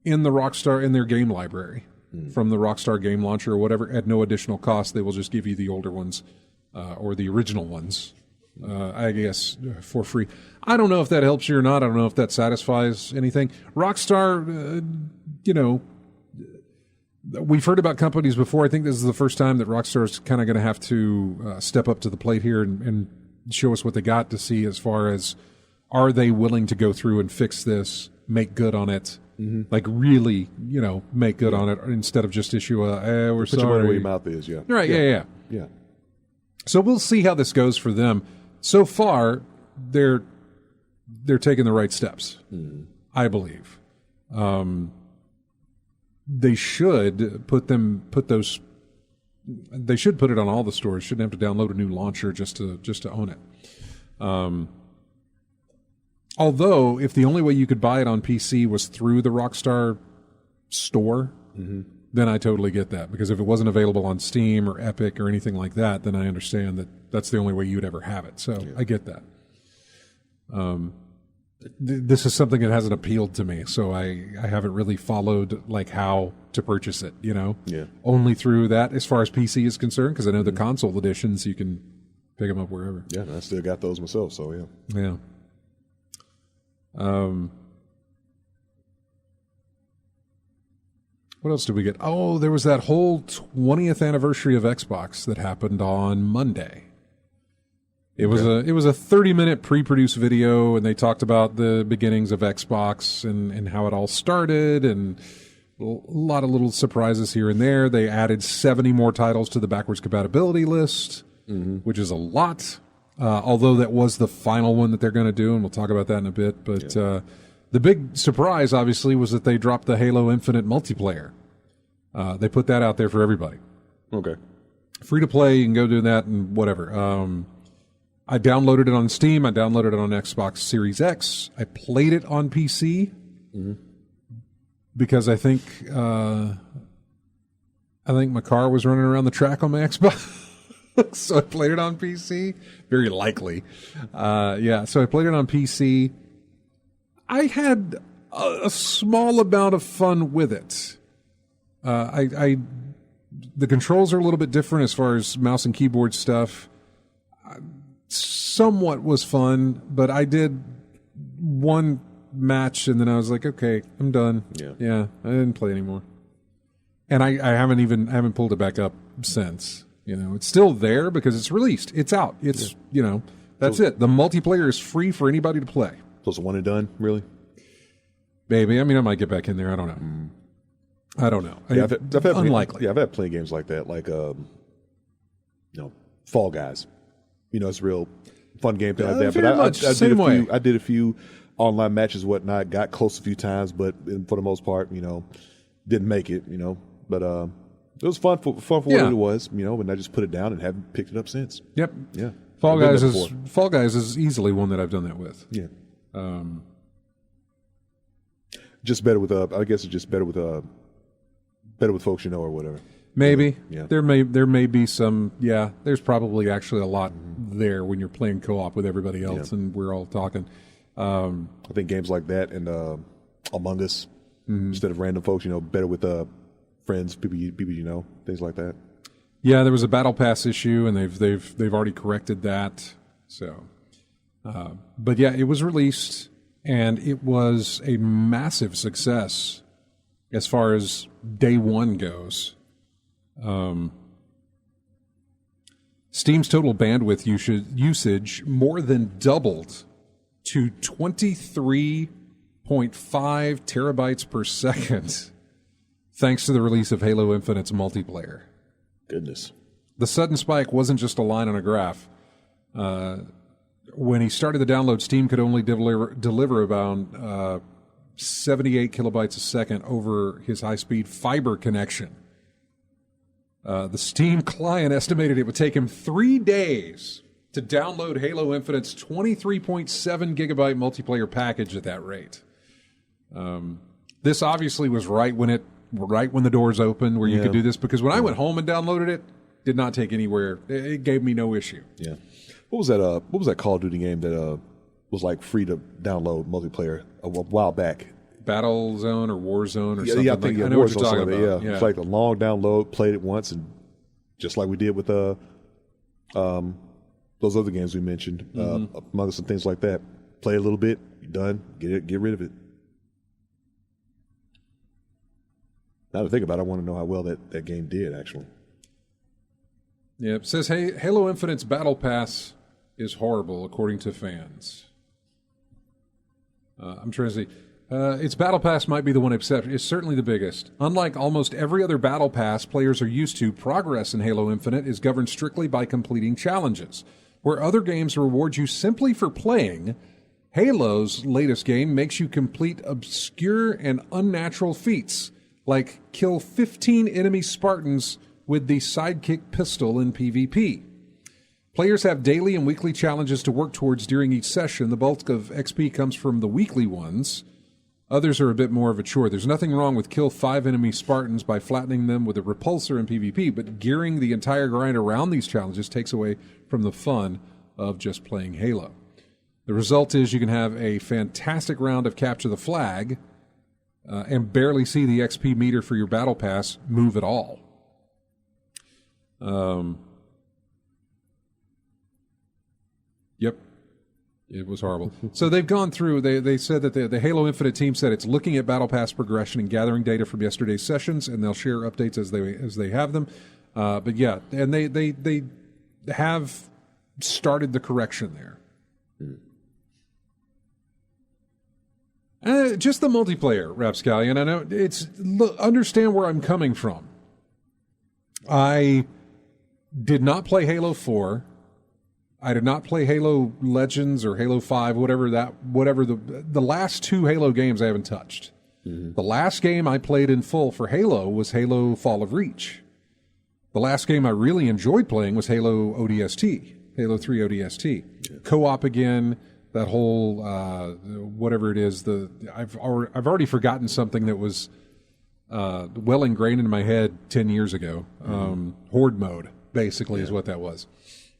in their game library from the Rockstar game launcher or whatever at no additional cost. They will just give you the older ones or the original ones, I guess, for free. I don't know if that helps you or not. I don't know if that satisfies anything. Rockstar, we've heard about companies before. I think this is the first time that Rockstar is kind of going to have to step up to the plate here and show us what they got to see as far as, are they willing to go through and fix this, make good on it, like really, make good on it, instead of just issue we're Put sorry. your money where your mouth is, yeah. Right, yeah. So So we'll see how this goes for them. So far, they're taking the right steps, I believe. They should they should put it on all the stores. Shouldn't have to download a new launcher just to own it. Although, if the only way you could buy it on PC was through the Rockstar Store, then I totally get that. Because if it wasn't available on Steam or Epic or anything like that, then I understand that that's the only way you'd ever have it. So I get that. this is something that hasn't appealed to me, so I haven't really followed like how to purchase it, Yeah. only through that as far as PC is concerned, because I know the console editions you can pick them up wherever. Yeah, and I still got those myself, so yeah. What else did we get? Oh, there was that whole 20th anniversary of Xbox that happened on Monday. It was a 30-minute pre-produced video, and they talked about the beginnings of Xbox and how it all started, and a lot of little surprises here and there. They added 70 more titles to the backwards compatibility list, which is a lot. Although that was the final one that they're going to do, and we'll talk about that in a bit. But the big surprise, obviously, was that they dropped the Halo Infinite multiplayer. They put that out there for everybody. Okay. Free to play, you can go do that and whatever. I downloaded it on Steam. I downloaded it on Xbox Series X. I played it on PC because I think my car was running around the track on my Xbox. So I played it on PC. Very likely. So I played it on PC. I had a small amount of fun with it. The controls are a little bit different as far as mouse and keyboard stuff. Somewhat was fun, but I did one match and then I was like, okay, I'm done. Yeah, I didn't play anymore. And I haven't pulled it back up since. It's still there because it's released. It's out. It's, that's it. The multiplayer is free for anybody to play. So it's a one and done, really? Maybe. I mean, I might get back in there. I don't know. I don't know. Yeah, I've had unlikely. I've had plenty of games like that, like Fall Guys. It's a real fun game thing like that. Very much. Same way. I did a few online matches, whatnot. Got close a few times, but for the most part, didn't make it. But it was fun for what it was. And I just put it down and haven't picked it up since. Yep. Yeah. Fall Guys is easily one that I've done that with. Yeah. Just better with I guess it's just better with folks or whatever. Maybe. Yeah. There may be some. Yeah. There's probably actually a lot there when you're playing co-op with everybody else and we're all talking. I think games like that and Among Us instead of random folks. Better with friends, people you know, things like that. Yeah, there was a Battle Pass issue, and they've already corrected that. So, but yeah, it was released, and it was a massive success as far as day one goes. Steam's total bandwidth usage more than doubled to 23.5 terabytes per second, thanks to the release of Halo Infinite's multiplayer. Goodness. The sudden spike wasn't just a line on a graph. When he started the download, Steam could only deliver about 78 kilobytes a second over his high-speed fiber connection. The Steam client estimated it would take him 3 days to download Halo Infinite's 23.7 gigabyte multiplayer package at that rate. This obviously was right when the doors opened where you could do this, because when I went home and downloaded it, did not take anywhere. It gave me no issue. Yeah. What was that Call of Duty game that was like free to download multiplayer a while back? Battlezone or Warzone or something. Yeah, I think I know what you're talking about. about. Yeah. It's like a long download, played it once, and just like we did with those other games we mentioned, Among Us and things like that. Play a little bit, you're done, get rid of it. Now to think about it, I want to know how well that game did, actually. Yeah, it says, hey, Halo Infinite's Battle Pass is horrible, according to fans. I'm trying to see. Its Battle Pass might be the one exception. It's certainly the biggest. Unlike almost every other Battle Pass players are used to, progress in Halo Infinite is governed strictly by completing challenges. Where other games reward you simply for playing, Halo's latest game makes you complete obscure and unnatural feats, like kill 15 enemy Spartans with the sidekick pistol in PvP. Players have daily and weekly challenges to work towards during each session. The bulk of XP comes from the weekly ones. Others are a bit more of a chore. There's nothing wrong with kill 5 enemy Spartans by flattening them with a repulsor in PvP, but gearing the entire grind around these challenges takes away from the fun of just playing Halo. The result is you can have a fantastic round of Capture the Flag and barely see the XP meter for your Battle Pass move at all. Yep. It was horrible. So they've gone through, they said that the Halo Infinite team said it's looking at Battle Pass progression and gathering data from yesterday's sessions, and they'll share updates as they have them. But yeah, and they have started the correction there. Just the multiplayer, Rapscallion. I know understand where I'm coming from. I did not play Halo 4. I did not play Halo Legends or Halo 5, whatever the last two Halo games I haven't touched. Mm-hmm. The last game I played in full for Halo was Halo Fall of Reach. The last game I really enjoyed playing was Halo ODST, Halo 3 ODST. Yeah. Co-op again, that whole whatever it is. I've already forgotten something that was well ingrained in my head 10 years ago. Horde mode, basically, is what that was.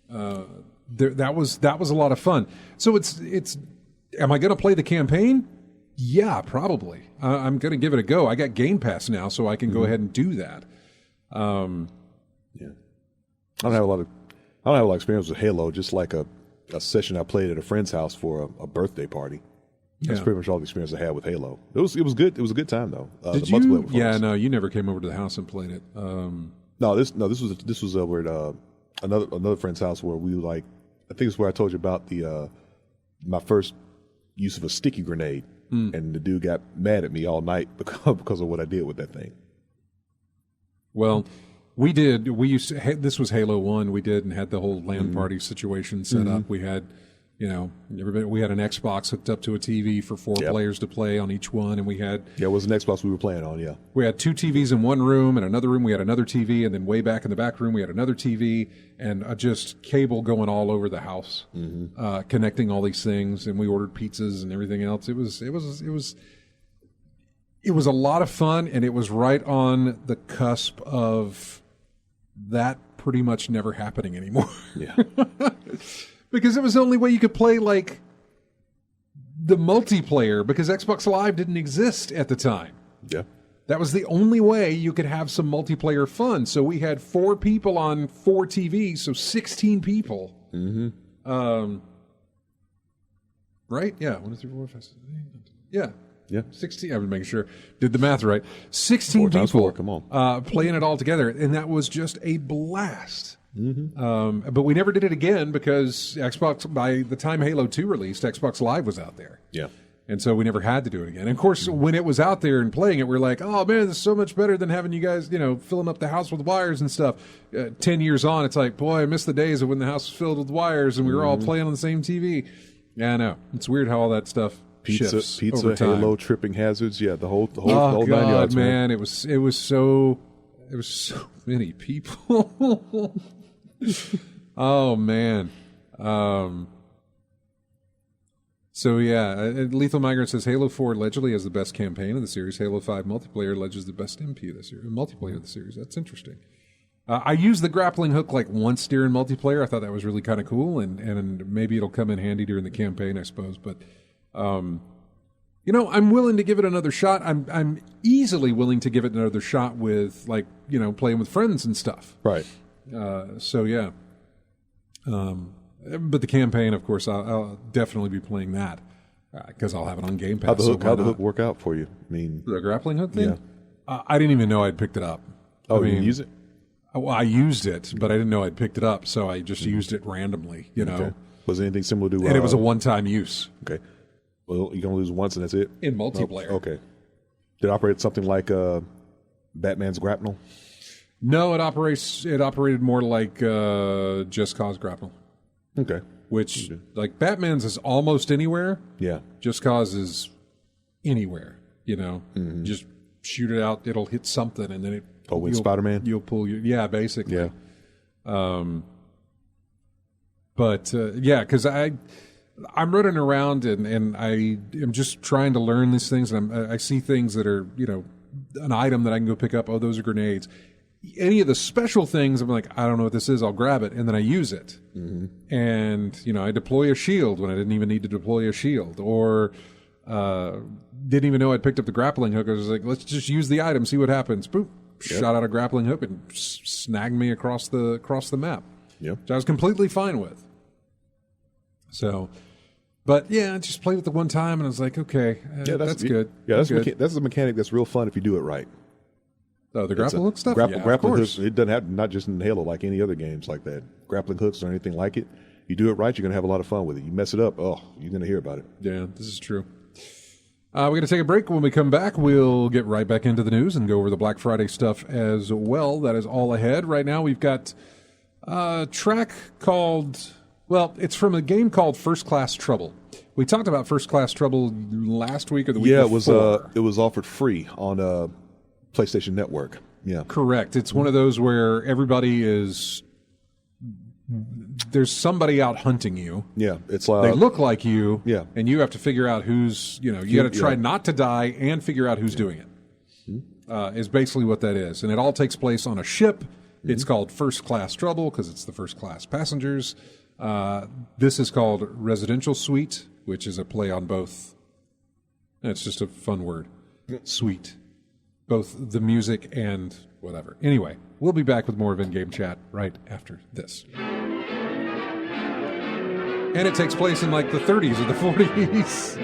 That was a lot of fun. So it's. Am I going to play the campaign? Yeah, probably. I'm going to give it a go. I got Game Pass now, so I can go ahead and do that. Yeah, I don't have a lot of experience with Halo. Just like a session I played at a friend's house for a birthday party. That's pretty much all the experience I had with Halo. It was good. It was a good time though. Did you? Yeah, no, you never came over to the house and played it. No, this was over at another friend's house where we like. I think it's where I told you about the my first use of a sticky grenade, and the dude got mad at me all night because of what I did with that thing. Well, we did. We used to, this was Halo 1. We did and had the whole LAN party situation set up. We had, everybody. We had an Xbox hooked up to a TV for 4 players to play on each one, and we had it was an Xbox we were playing on. Yeah, we had 2 TVs in one room, and another room we had another TV, and then way back in the back room we had another TV, and just cable going all over the house, connecting all these things, and we ordered pizzas and everything else. It was a lot of fun, and it was right on the cusp of that pretty much never happening anymore. Yeah. Because it was the only way you could play, like, the multiplayer, because Xbox Live didn't exist at the time. Yeah. That was the only way you could have some multiplayer fun. So we had 4 people on 4 TVs, so 16 people. Right? Yeah. 1, 2, 3, 4, 5, 6, 8. Yeah. Yeah. 16. I was making sure. Did the math right. 16 people 4 come on. playing it all together. And that was just a blast. But we never did it again because Xbox, by the time Halo 2 released, Xbox Live was out there. Yeah. And so we never had to do it again. And of course, when it was out there and playing it, we're like, oh man, this is so much better than having you guys, filling up the house with wires and stuff. 10 years on, it's like, boy, I miss the days of when the house was filled with wires and we were all playing on the same TV. Yeah, I know. It's weird how all that stuff shifts over time. Halo, tripping hazards. Yeah, the whole God, 9 yards, man. It was so many people. Oh man. So yeah, Lethal Migrant says Halo 4 allegedly has the best campaign of the series. Halo 5 multiplayer alleges the best MP of the series, multiplayer of the series. That's interesting. I used the grappling hook like once during multiplayer. I thought that was really kind of cool, and maybe it'll come in handy during the campaign, I suppose. But I'm willing to give it another shot. I'm easily willing to give it another shot with playing with friends and stuff. Right. So yeah. But the campaign, of course, I'll definitely be playing that because I'll have it on Game Pass. How'd the hook work out for you? I mean, the grappling hook thing? Yeah. I didn't even know I'd picked it up. Oh, you didn't use it? Well, I used it, but I didn't know I'd picked it up, so I just used it randomly, Okay. Was it anything similar to... And it was a one-time use. Okay. Well, you can only lose once and that's it? In multiplayer. Oh, okay. Did it operate something like Batman's grapnel? No, it operated more like Just Cause grapnel. Okay. Which, like, Batman's is almost anywhere. Yeah. Just Cause is anywhere, Just shoot it out, it'll hit something, and then it... Oh, with Spider-Man? You'll pull your... Yeah, basically. Yeah. Because I'm running around and I am just trying to learn these things, and I see things that are, an item that I can go pick up. Oh, those are grenades. any of the special things, I'm like, I don't know what this is. I'll grab it, and then I use it. Mm-hmm. And I deploy a shield when I didn't even need to deploy a shield, or didn't even know I'd picked up the grappling hook. I was like, let's just use the item, see what happens. Boop, shot out a grappling hook and snagged me across the map. Yep. Which I was completely fine with. So, but yeah, I just played it the one time, and I was like, okay, that's good. Yeah, that's a mechanic that's real fun if you do it right. Oh, the grappling hook stuff? Grappling of course. hooks, it doesn't happen, not just in Halo, like any other games like that. Grappling hooks or anything like it. You do it right, you're going to have a lot of fun with it. You mess it up, you're going to hear about it. Yeah, this is true. We're going to take a break. When we come back, we'll get right back into the news and go over the Black Friday stuff as well. That is all ahead. Right now, we've got a track called... Well, it's from a game called First Class Trouble. We talked about First Class Trouble last week or the week before. It was offered free on PlayStation Network. Yeah, correct. It's one of those where everybody is... There's somebody out hunting you. Yeah, it's they look like you. Yeah, and you have to figure out who's. You got to try not to die and figure out who's doing it. Mm-hmm. Is basically what that is, and it all takes place on a ship. Mm-hmm. It's called First Class Trouble because it's the first class passengers. This is called Residential Suite, which is a play on both. It's just a fun word. Suite. Both the music and whatever. Anyway, we'll be back with more of In-Game Chat right after this. And it takes place in like the 30s or the 40s.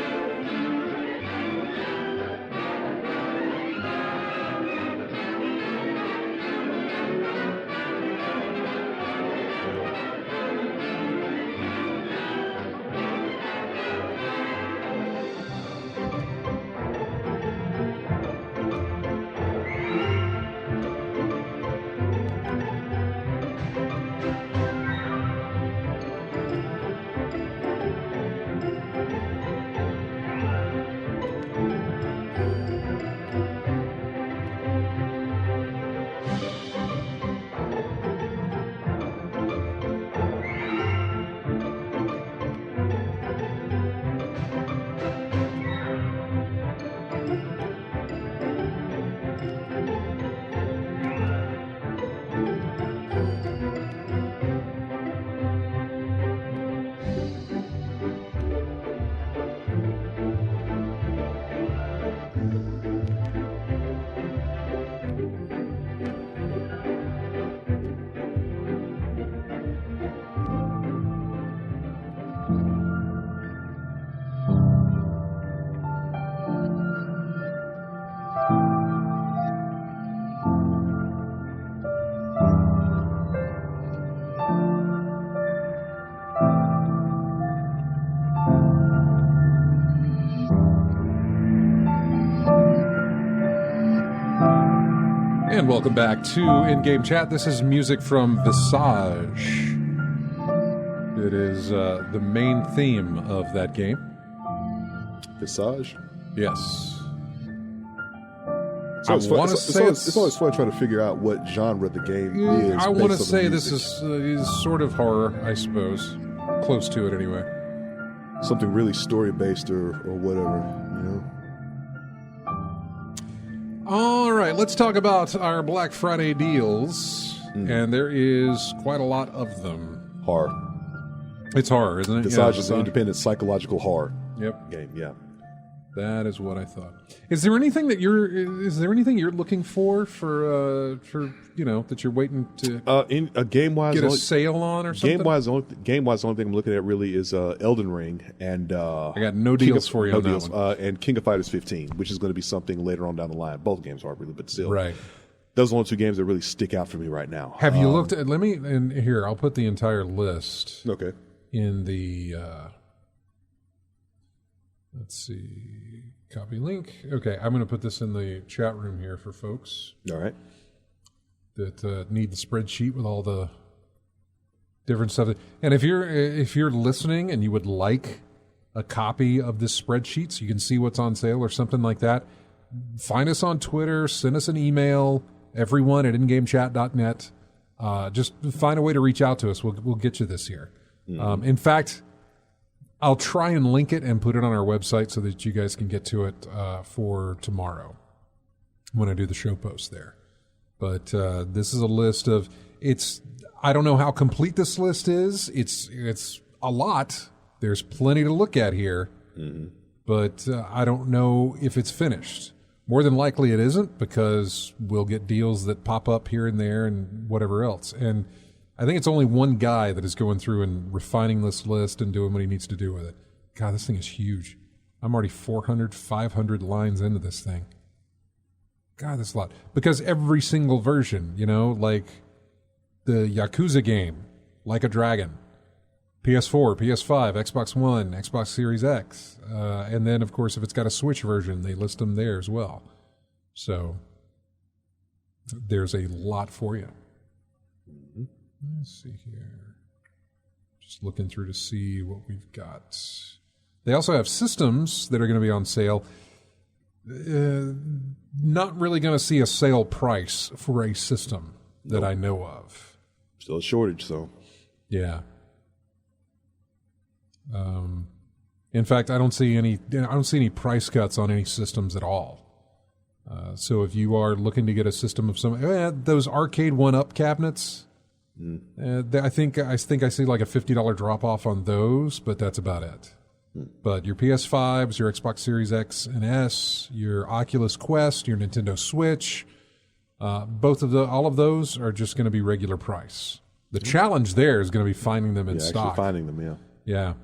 And welcome back to In-Game Chat. This is music from Visage. It is the main theme of that game. Visage? Yes. So it's always fun trying to figure out what genre the game is. I want to say this is sort of horror, I suppose. Close to it, anyway. Something really story-based or whatever, All right, let's talk about our Black Friday deals. And there is quite a lot of them. Horror. It's horror, isn't it? Visage is an independent psychological horror game. Yeah. That is what I thought. Is there anything you're looking for that you're waiting to in a game wise get a sale on or something? Game wise, the only thing I'm looking at really is Elden Ring and I got no deals for you on that one. And King of Fighters 15, which is going to be something later on down the line. Both games are really, but still, right. Those are the only two games that really stick out for me right now. Have you looked at? Here I'll put the entire list. Okay. In the let's see. Copy link. Okay, I'm going to put this in the chat room here for folks. All right. That need the spreadsheet with all the different stuff. And if you're listening and you would like a copy of this spreadsheet so you can see what's on sale or something like that, find us on Twitter, send us an email, everyone at ingamechat.net. Just find a way to reach out to us. We'll get you this here. Mm-hmm. In fact, I'll try and link it and put it on our website so that you guys can get to it for tomorrow when I do the show post there. But this is a list of I don't know how complete this list is. It's a lot. There's plenty to look at here, but I don't know if it's finished. More than likely it isn't, because we'll get deals that pop up here and there and whatever else. And I think it's only one guy that is going through and refining this list and doing what he needs to do with it. God, this thing is huge. I'm already 400, 500 lines into this thing. God, that's a lot. Because every single version, like the Yakuza game, Like a Dragon, PS4, PS5, Xbox One, Xbox Series X. And then, of course, if it's got a Switch version, they list them there as well. So there's a lot for you. Let's see here. Just looking through to see what we've got. They also have systems that are going to be on sale. Not really going to see a sale price for a system that I know of. Still a shortage, so. Yeah. In fact, I don't see any price cuts on any systems at all. So if you are looking to get a system of those arcade 1-up cabinets, I think I see like a $50 drop off on those, but that's about it. But your PS5s, your Xbox Series X and S, your Oculus Quest, your Nintendo Switch, all of those are just going to be regular price. The challenge there is going to be finding them in stock. Actually finding them, Yeah.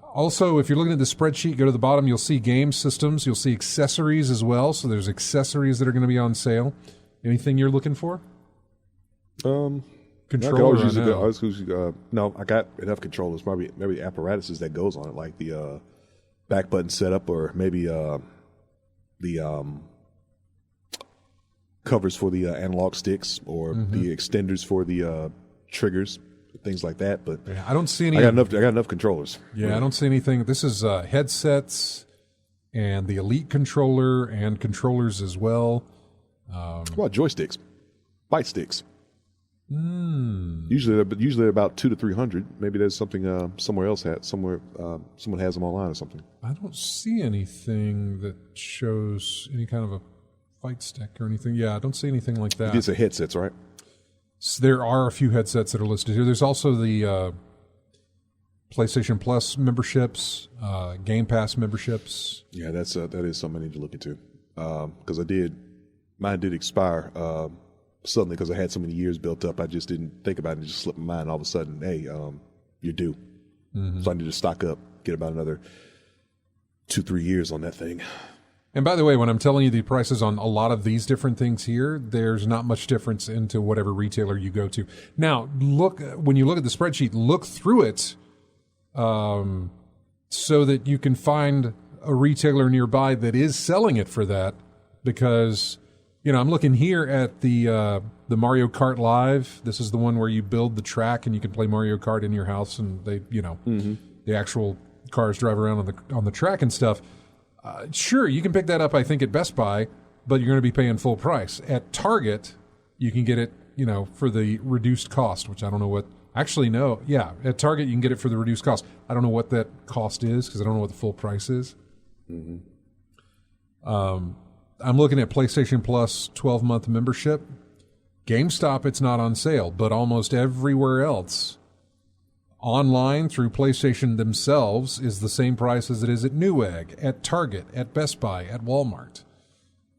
Also, if you're looking at the spreadsheet, go to the bottom, you'll see game systems, you'll see accessories as well. So there's accessories that are going to be on sale. Anything you're looking for? Controller. No, I got enough controllers. Maybe apparatuses that goes on it, like the back button setup, or maybe the covers for the analog sticks, or the extenders for the triggers, things like that. But yeah, I don't see any. I got enough controllers. Yeah, really. I don't see anything. This is headsets and the Elite controller and controllers as well. What about joysticks, bite sticks? Usually they're about $200 to $300. Maybe there's something somewhere else someone has them online or something. I don't see anything that shows any kind of a fight stick or anything. Yeah, I don't see anything like that. These are headsets, right? So there are a few headsets that are listed here. There's also the PlayStation Plus memberships, Game Pass memberships. Yeah, that is something I need to look into, because mine did expire suddenly because I had so many years built up. I just didn't think about it and just slipped my mind. All of a sudden, hey, you're due. So I need to stock up, get about another 2-3 years on that thing. And by the way, when I'm telling you the prices on a lot of these different things here, there's not much difference into whatever retailer you go to. Now, when you look at the spreadsheet, look through it so that you can find a retailer nearby that is selling it for that. Because, I'm looking here at the Mario Kart Live. This is the one where you build the track and you can play Mario Kart in your house, and they, the actual cars drive around on the track and stuff. Sure, you can pick that up, I think, at Best Buy, but you're going to be paying full price. At Target, you can get it, for the reduced cost, which I don't know what. Actually, no. Yeah, at Target, you can get it for the reduced cost. I don't know what that cost is because I don't know what the full price is. I'm looking at PlayStation Plus 12-month membership. GameStop, it's not on sale, but almost everywhere else online through PlayStation themselves is the same price as it is at Newegg, at Target, at Best Buy, at Walmart.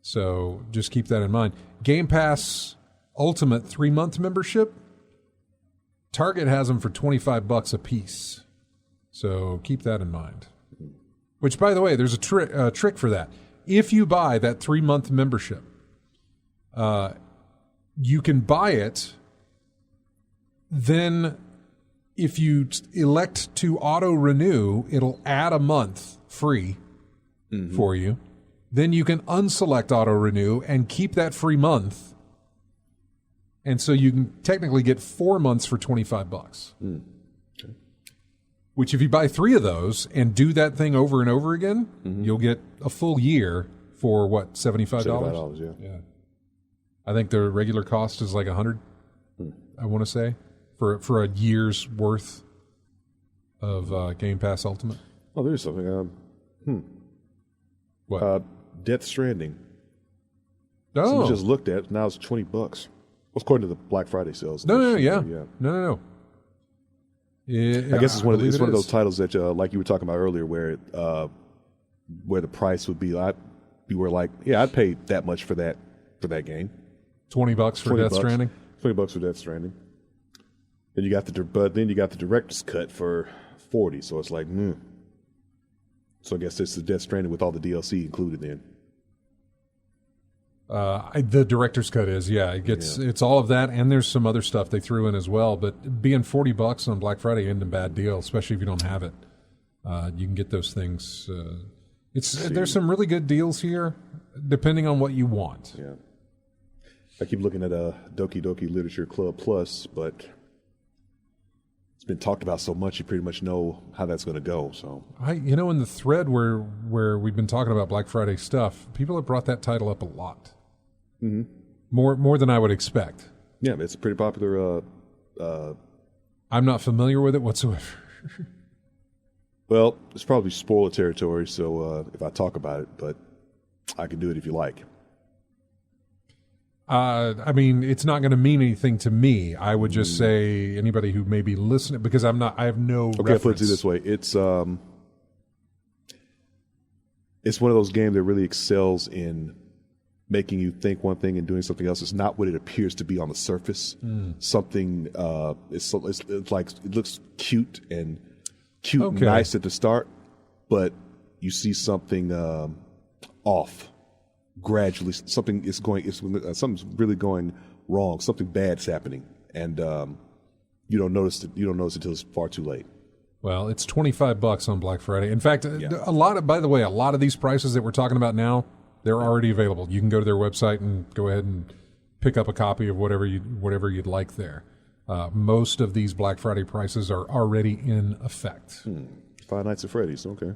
So just keep that in mind. Game Pass Ultimate 3-month membership, Target has them for $25 a piece. So keep that in mind. Which, by the way, there's a trick for that. If you buy that 3-month membership, you can buy it, then if you elect to auto-renew, it'll add a month free for you. Then you can unselect auto-renew and keep that free month. And so you can technically get 4 months for $25. Okay. Which if you buy 3 of those and do that thing over and over again, you'll get a full year for, what, $75? $75, yeah. I think the regular cost is like $100, I want to say. For a year's worth of Game Pass Ultimate. Oh, there's something. What? Death Stranding. Oh, we just looked at it. Now it's $20. According to the Black Friday sales. No. I guess it's one of those titles that, like you were talking about earlier, where the price would be. You were like, yeah, I'd pay that much for that game. $20 for Death Stranding. $20 for Death Stranding. Then you got the director's cut for $40. So it's like, So I guess it's the Death Stranding with all the DLC included in. The director's cut is, it's all of that, and there's some other stuff they threw in as well. But being $40 on Black Friday isn't a bad deal, especially if you don't have it. You can get those things. There's some really good deals here, depending on what you want. Yeah, I keep looking at Doki Doki Literature Club Plus, but it's been talked about so much, you pretty much know how that's going to go. So in the thread where we've been talking about Black Friday stuff, people have brought that title up a lot. Mm-hmm. More than I would expect. Yeah, it's a pretty popular. I'm not familiar with it whatsoever. Well, it's probably spoiler territory, so if I talk about it, but I can do it if you like. I mean, it's not going to mean anything to me. I would just say anybody who may be listening, because I have no reference. Okay, I'll put it this way. It's one of those games that really excels in making you think one thing and doing something else. It's not what it appears to be on the surface. Something, it's like, it looks cute and nice at the start, but you see something off. Gradually, something's really going wrong. Something bad's happening, and you don't notice it until it's far too late. Well, it's $25 on Black Friday. In fact, a lot of these prices that we're talking about now, they're already available. You can go to their website and go ahead and pick up a copy of whatever you'd like there. Most of these Black Friday prices are already in effect. Five Nights at Freddy's, okay.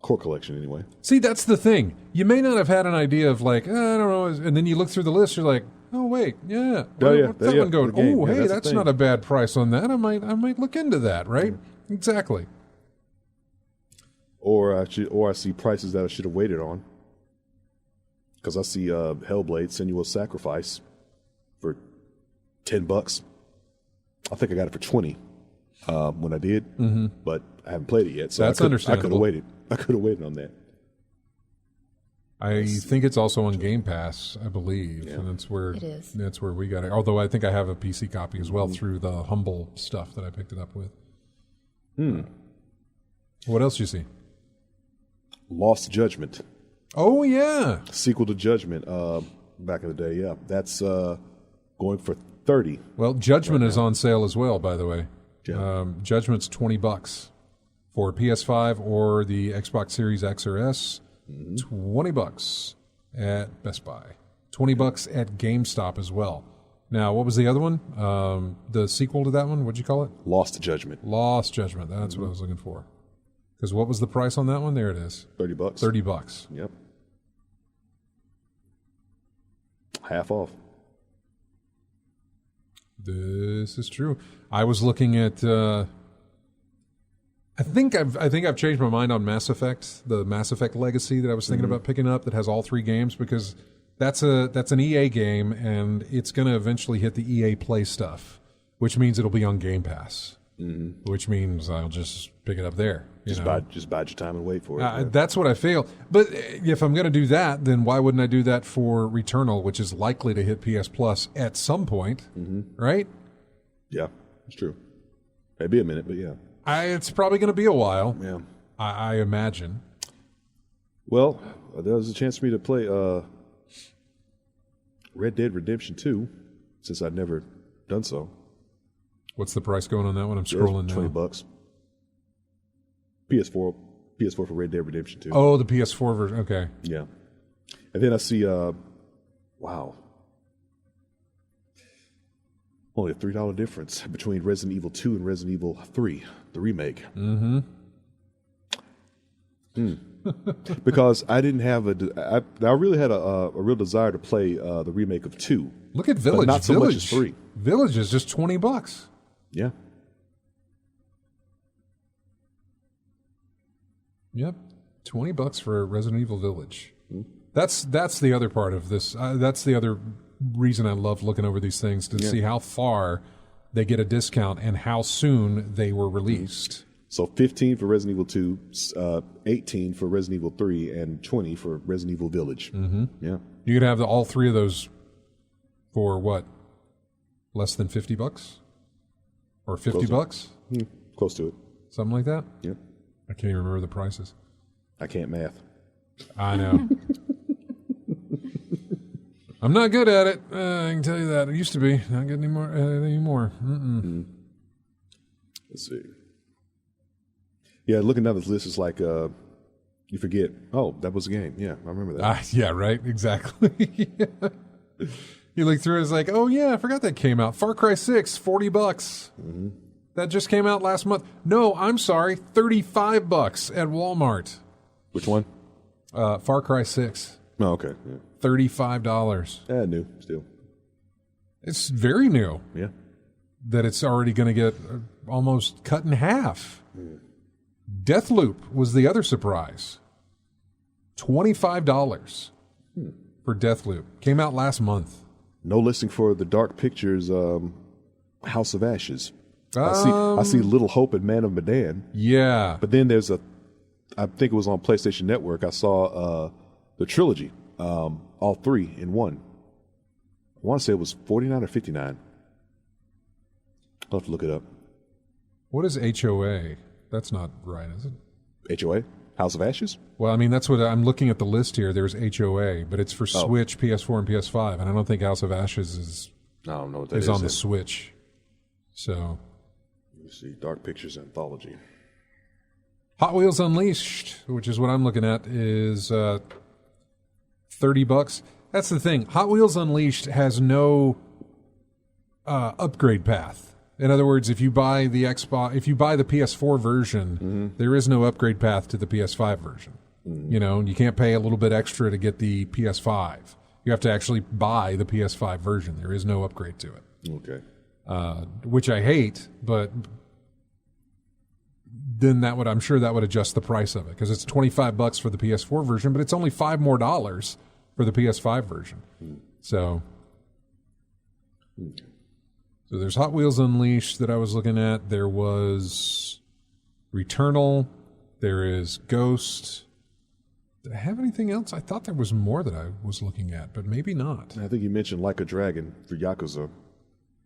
Core collection, anyway. See, that's the thing. You may not have had an idea of like, I don't know, and then you look through the list, you're like, oh wait, what's that one going? Oh, hey, that's not a bad price on that. I might look into that, right? Exactly. Or I see prices that I should have waited on. Because I see Hellblade: Senua's Sacrifice for $10. I think I got it for $20 when I did, but I haven't played it yet. So that's understandable. I could have waited on that. I think it's also on Game Pass, I believe, and that's where it is. That's where we got it. Although I think I have a PC copy as well through the Humble stuff that I picked it up with. What else do you see? Lost Judgment. Oh yeah, sequel to Judgment. Back in the day, yeah, that's going for $30. Well, Judgment is on sale as well, by the way. Yeah. Judgment's $20 for PS5 or the Xbox Series X or S. $20 at Best Buy. $20 at GameStop as well. Now, what was the other one? The sequel to that one? What'd you call it? Lost Judgment. Lost Judgment. That's what I was looking for. Because what was the price on that one? There it is. $30. $30. Yep. Half off. This is true. I was looking at. I think I've changed my mind on Mass Effect, the Mass Effect Legacy that I was thinking about picking up. That has all 3 games because that's an EA game and it's going to eventually hit the EA Play stuff, which means it'll be on Game Pass. Which means I'll just pick it up there. Just bide your time and wait for it. That's what I feel. But if I'm going to do that, then why wouldn't I do that for Returnal, which is likely to hit PS Plus at some point, right? Yeah, it's true. Maybe a minute, but yeah. It's probably going to be a while. Yeah, I imagine. Well, there was a chance for me to play Red Dead Redemption 2, since I'd never done so. What's the price going on that one? I'm scrolling now. $20. PS4 for Red Dead Redemption 2. Oh, the PS4 version. Okay. Yeah. And then I see, wow. Only a $3 difference between Resident Evil 2 and Resident Evil 3, the remake. Because I didn't have I really had a real desire to play the remake of 2. Look at Village. But not so much as 3. Village is just $20. Yeah. Yep. $20 for Resident Evil Village. That's the other part of this. That's the other reason I love looking over these things to see how far they get a discount and how soon they were released. So 15 for Resident Evil 2, 18 for Resident Evil 3, and 20 for Resident Evil Village. Mm-hmm. Yeah. You could have all three of those for what? Less than $50? Or $50? Close to it. Something like that? Yep. I can't even remember the prices. I can't math. I know. I'm not good at it. I can tell you that. I used to be. Not good anymore. Let's see. Yeah, looking down this list is like you forget. Oh, that was a game. Yeah, I remember that. Yeah, right. Exactly. You look through it, it's like, oh yeah, I forgot that came out. Far Cry 6, $40. Mm-hmm. That just came out last month. No, I'm sorry, $35 at Walmart. Which one? Far Cry 6. Oh, okay. Yeah. $35. Yeah, new still. It's very new. Yeah. That it's already going to get almost cut in half. Deathloop was the other surprise. $25 for Deathloop. Came out last month. No listing for the Dark Pictures House of Ashes. I see Little Hope and Man of Medan. Yeah. But then there's I think it was on PlayStation Network, I saw the trilogy, all three in one. I want to say it was $49 or $59. I'll have to look it up. What is HOA? That's not right, is it? HOA? House of Ashes? Well, I mean, that's what I'm looking at the list here. There's HOA, but it's for Switch, PS4, and PS5, and I don't think House of Ashes is I don't know what that is on the Switch. So, let me see. Dark Pictures Anthology. Hot Wheels Unleashed, which is what I'm looking at, is $30. That's the thing. Hot Wheels Unleashed has no upgrade path. In other words, if you buy the PS4 version, there is no upgrade path to the PS5 version. You know, you can't pay a little bit extra to get the PS5. You have to actually buy the PS5 version. There is no upgrade to it. Okay. Which I hate, but then I'm sure that would adjust the price of it because it's $25 for the PS4 version, but it's only $5 more for the PS5 version. So there's Hot Wheels Unleashed that I was looking at. There was Returnal. There is Ghost. Did I have anything else? I thought there was more that I was looking at, but maybe not. I think you mentioned Like a Dragon for Yakuza.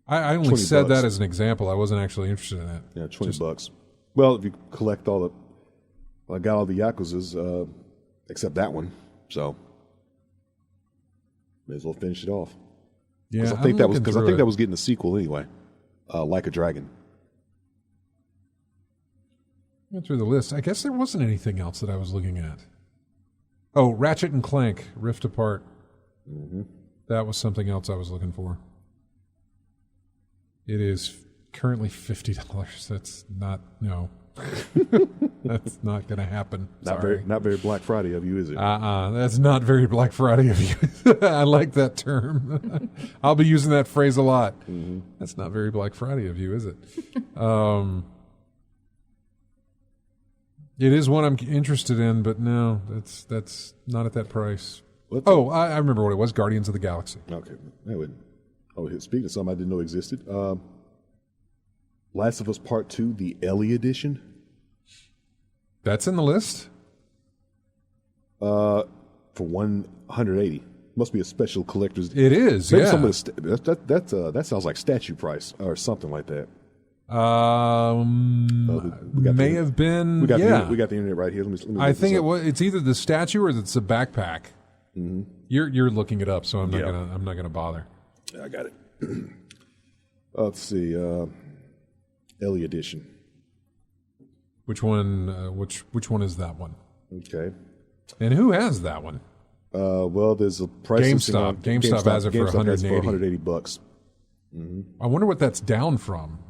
I only said that as an example. I wasn't actually interested in that. Yeah, $20. Well, if you collect I got all the Yakuzas except that one, so may as well finish it off. Yeah, I think that was getting a sequel anyway. Like a Dragon. Went through the list. I guess there wasn't anything else that I was looking at. Oh, Ratchet and Clank, Rift Apart. Mm-hmm. That was something else I was looking for. It is currently $50. That's not, no. That's not going to happen. Not very Black Friday of you, is it? That's not very Black Friday of you. I like that term. I'll be using that phrase a lot. Mm-hmm. That's not very Black Friday of you, is it? It is one I'm interested in, but no, that's not at that price. I remember what it was, Guardians of the Galaxy. Okay. Speaking of something I didn't know existed, Last of Us Part 2, the Ellie edition. That's in the list? For $180. Must be a special collector's. It is, maybe yeah. That sounds like statue price or something like that. May have been. We got the internet right here. Let me I think it's either the statue or it's a backpack. Mm-hmm. You're looking it up, so I'm not gonna bother. I got it. Let's see. Ellie edition. Which one? Which one is that one? Okay. And who has that one? Well, there's a price. GameStop has it for $180. Mm-hmm. I wonder what that's down from.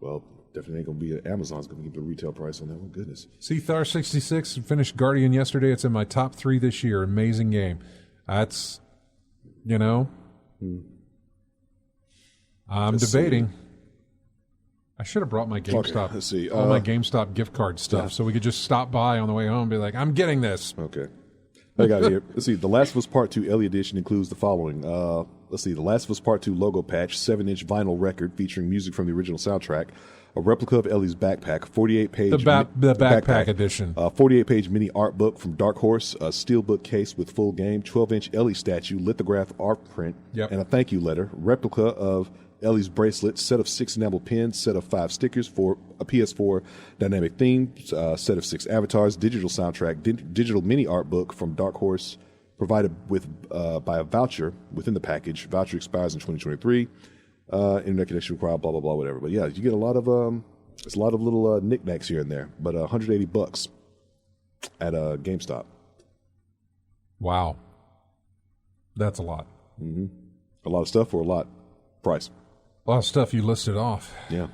Well, definitely ain't going to be Amazon's going to give the retail price on that one. Goodness. Thar66 finished Guardian yesterday. It's in my top 3 this year. Amazing game. That's, I'm debating. I should have brought my GameStop, let's see. all my GameStop gift card stuff, so we could just stop by on the way home and be like, I'm getting this. Okay. I got it here. Let's see. The Last of Us Part 2 Ellie Edition includes the following. Let's see. The Last of Us Part 2 logo patch, 7-inch vinyl record featuring music from the original soundtrack, a replica of Ellie's backpack, 48-page... The backpack edition. 48-page mini art book from Dark Horse, a steelbook case with full game, 12-inch Ellie statue, lithograph art print, and a thank you letter, replica of Ellie's bracelet, set of 6 enamel pins, set of 5 stickers for a PS4 dynamic theme, set of 6 avatars, digital soundtrack, digital mini art book from Dark Horse, provided with by a voucher within the package. Voucher expires in 2023. Internet connection required, blah blah blah, whatever. But yeah, you get a lot of it's a lot of little knickknacks here and there. But $180 at GameStop. Wow, that's a lot. Mm-hmm. A lot of stuff for a lot price. A lot of stuff you listed off. Yeah.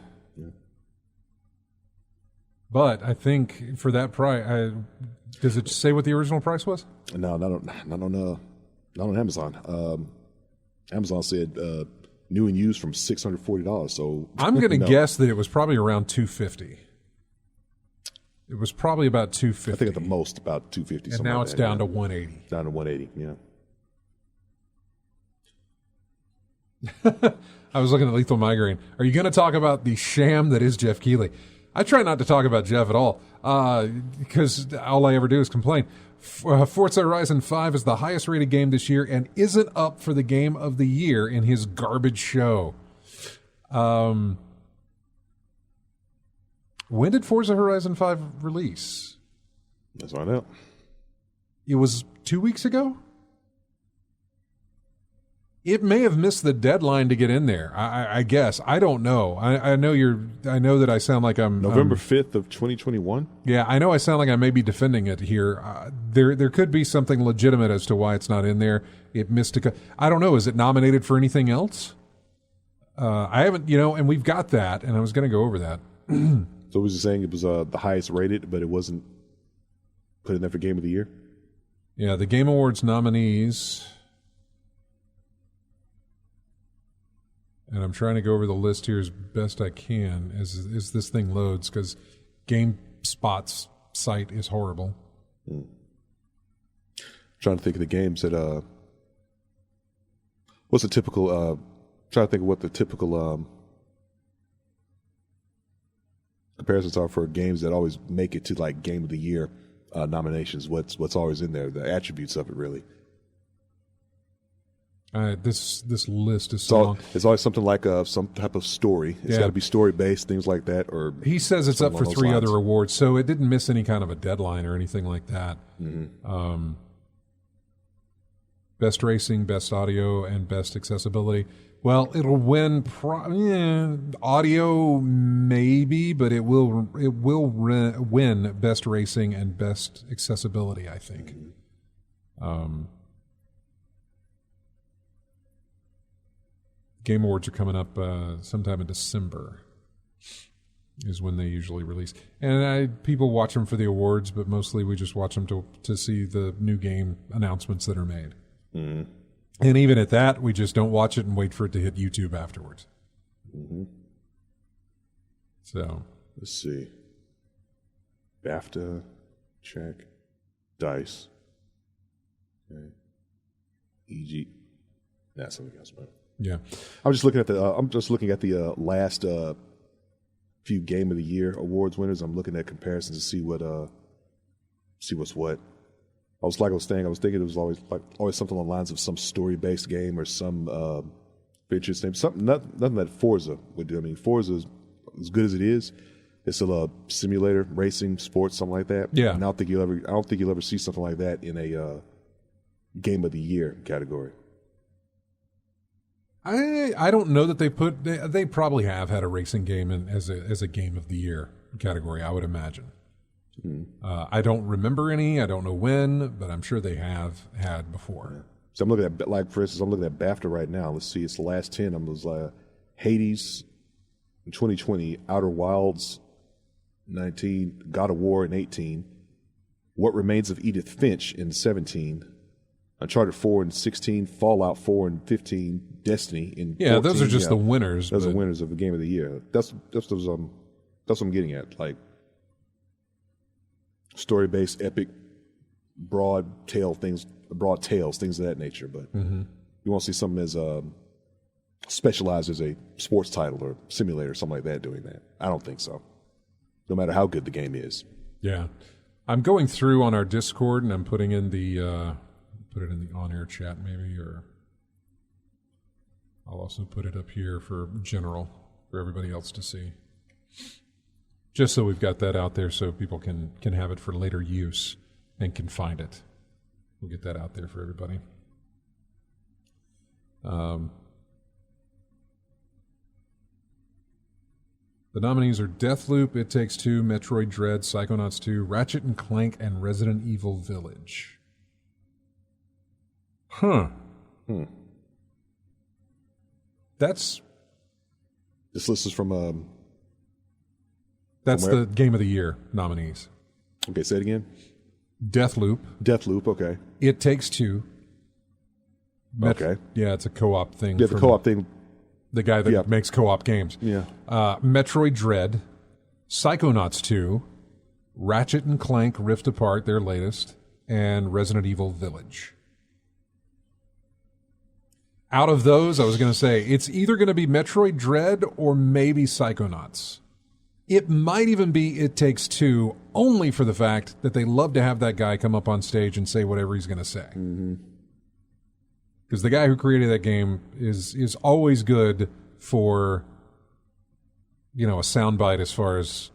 But I think for that price, does it say what the original price was? No, not on Amazon. Amazon said new and used from $640. So I'm going to guess that it was probably around $250. It was probably about $250. I think at the most about $250. And now it's down to $180. Down to $180. Yeah. I was looking at Lethal Migraine. Are you going to talk about the sham that is Jeff Keighley? I try not to talk about Jeff at all because all I ever do is complain. Forza Horizon 5 is the highest rated game this year and isn't up for the game of the year in his garbage show. When did Forza Horizon 5 release? Let's find out. It was 2 weeks ago? It may have missed the deadline to get in there. I guess. I don't know. I know that I sound like I'm November 5th of 2021. Yeah, I know I sound like I may be defending it here. There could be something legitimate as to why it's not in there. It missed I don't know. Is it nominated for anything else? I haven't. And we've got that. And I was going to go over that. So was you saying it was the highest rated, but it wasn't put in there for Game of the Year? Yeah, the Game Awards nominees. And I'm trying to go over the list here as best I can as this thing loads because GameSpot's site is horrible. Trying to think of the games that what's the typical trying to think of what the typical comparisons are for games that always make it to like Game of the Year nominations. What's always in there, the attributes of it really. This list is so long. It's always something like some type of story. It's got to be story-based, things like that. Or he says it's up for 3 other awards, so it didn't miss any kind of a deadline or anything like that. Mm-hmm. Best racing, best audio, and best accessibility. Well, it'll win audio maybe, but it will win best racing and best accessibility, I think. Mm-hmm. Game Awards are coming up sometime in December is when they usually release. And people watch them for the awards, but mostly we just watch them to see the new game announcements that are made. Mm-hmm. And even at that, we just don't watch it and wait for it to hit YouTube afterwards. Mm-hmm. So let's see. BAFTA, check. DICE. Okay. EG. That's something else, man. Yeah, I'm just looking at the last few Game of the Year awards winners. I'm looking at comparisons to see what's what. I was thinking it was always something along the lines of some story-based game or some features name. Nothing that Forza would do. I mean, Forza is as good as it is. It's still a simulator, racing, sports, something like that. Yeah, and I don't think you'll ever see something like that in a Game of the Year category. I don't know that they probably have had a racing game as a Game of the Year category, I would imagine. I don't remember any. I don't know when, but I'm sure they have had before. Yeah. So I'm looking at, for instance, I'm looking at BAFTA right now. Let's see, it's the last 10. I was Hades in 2020, Outer Wilds 19, God of War in 18, What Remains of Edith Finch in 17, Uncharted 4 and 16, Fallout 4 and 15, Destiny in 14. Yeah, those are just the winners. Those are winners of the Game of the Year. That's what I'm getting at. Like story-based, epic, broad tales, things of that nature. But you won't see something as specialized as a sports title or simulator or something like that doing that. I don't think so. No matter how good the game is. Yeah. I'm going through on our Discord and I'm putting in the put it in the on-air chat maybe, or I'll also put it up here for general for everybody else to see. Just so we've got that out there so people can have it for later use and can find it. We'll get that out there for everybody. The nominees are Deathloop, It Takes Two, Metroid Dread, Psychonauts 2, Ratchet and Clank, and Resident Evil Village. That's... This list is from... That's the Game of the Year nominees. Okay, say it again. Deathloop, okay. It Takes Two. Okay. Yeah, it's a co-op thing. Yeah, the co-op thing. The guy that makes co-op games. Yeah. Metroid Dread, Psychonauts 2, Ratchet and Clank Rift Apart, their latest, and Resident Evil Village. Out of those, I was going to say, it's either going to be Metroid Dread or maybe Psychonauts. It might even be It Takes Two, only for the fact that they love to have that guy come up on stage and say whatever he's going to say. Because the guy who created that game is always good for, a soundbite as far as,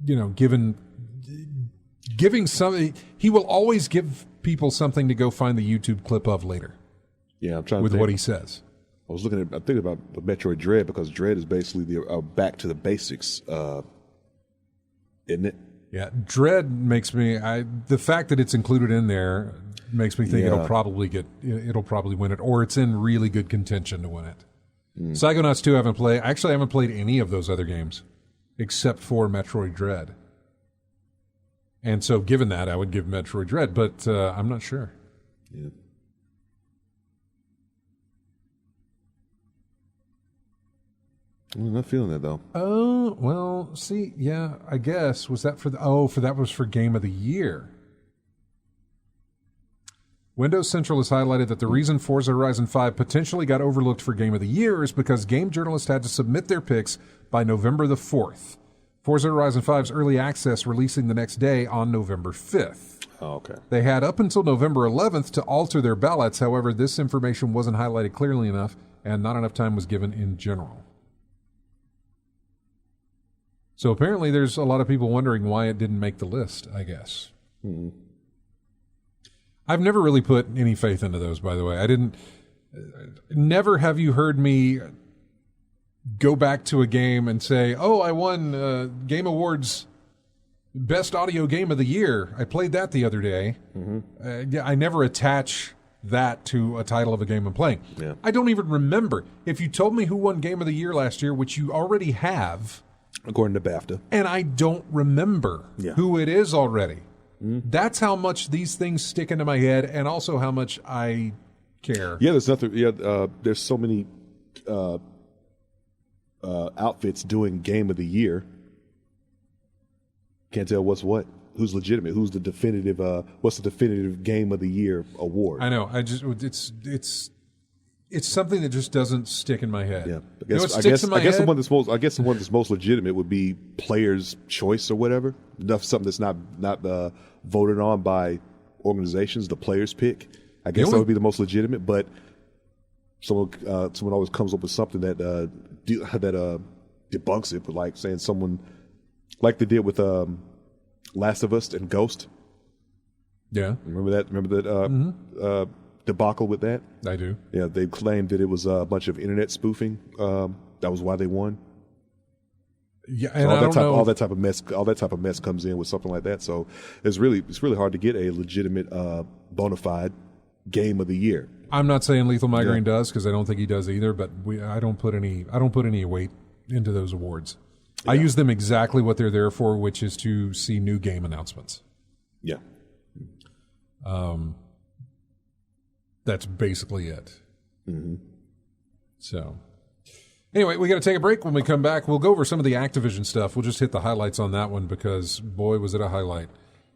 giving something. He will always give people something to go find the YouTube clip of later. Yeah, I'm trying with to think. what he says. I'm thinking about the Metroid Dread because Dread is basically the back to the basics, isn't it? Yeah, Dread makes me. The fact that it's included in there makes me think it'll probably win it, or it's in really good contention to win it. Psychonauts 2 I haven't played. Actually, I haven't played any of those other games except for Metroid Dread. And so, given that, I would give Metroid Dread, but I'm not sure. Yeah. I'm not feeling that though. Oh, well, see, yeah, I guess. Was that that was for Game of the Year. Windows Central has highlighted that the reason Forza Horizon 5 potentially got overlooked for Game of the Year is because game journalists had to submit their picks by November the 4th. Forza Horizon 5's early access releasing the next day on November 5th. Oh, okay. They had up until November 11th to alter their ballots. However, this information wasn't highlighted clearly enough, and not enough time was given in general. So apparently there's a lot of people wondering why it didn't make the list, I guess. I've never really put any faith into those, by the way. Never have you heard me go back to a game and say, oh, I won Game Awards Best Audio Game of the Year. I played that the other day. I never attach that to a title of a game I'm playing. Yeah. I don't even remember. If you told me who won Game of the Year last year, which you already have... According to BAFTA. And I don't remember who it is already. That's how much these things stick into my head and also how much I care. Yeah, there's nothing. There's so many outfits doing Game of the Year. Can't tell what's what. Who's legitimate? Who's the definitive? What's the definitive Game of the Year award? I know. It's something that just doesn't stick in my head. Yeah, I guess the one that's most legitimate would be Player's Choice or whatever. Something that's not voted on by organizations. The player's pick. I guess that would be the most legitimate. But someone always comes up with something that debunks it. But like saying someone like they did with Last of Us and Ghost. Yeah, remember that debacle with that? I do. Yeah, they claimed that it was a bunch of internet spoofing. That was why they won. Yeah, and so all that type of mess comes in with something like that. So it's really hard to get a legitimate, bona fide Game of the Year. I'm not saying Lethal Migraine does because I don't think he does either. But I don't put any weight into those awards. Yeah. I use them exactly what they're there for, which is to see new game announcements. Yeah. That's basically it. So, anyway, we got to take a break. When we come back, we'll go over some of the Activision stuff. We'll just hit the highlights on that one because, boy, was it a highlight.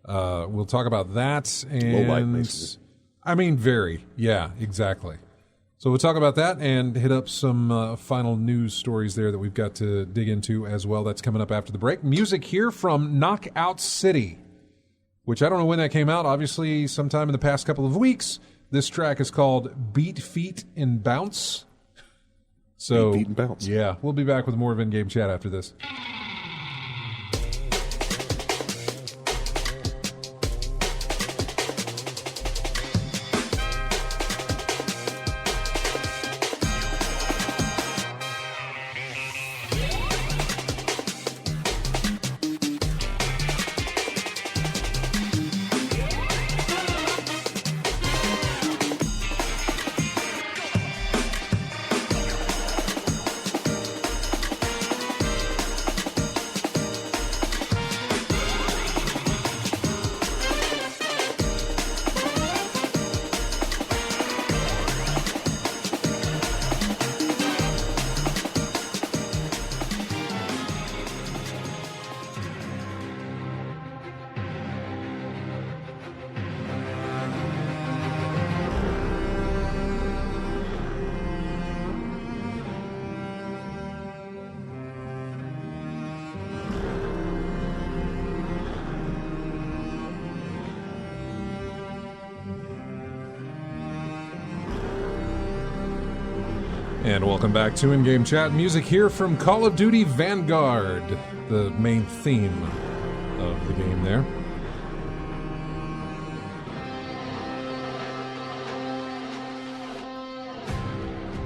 We'll talk about that. And low light, basically. I mean, very. Yeah, exactly. So we'll talk about that and hit up some final news stories there that we've got to dig into as well. That's coming up after the break. Music here from Knockout City, which I don't know when that came out. Obviously, sometime in the past couple of weeks. This track is called Beat, Feet, and Bounce. So, Beat, Feet, and Bounce. Yeah, we'll be back with more of In-Game Chat after this. And welcome back to In-Game Chat. Music here from Call of Duty Vanguard, the main theme of the game there.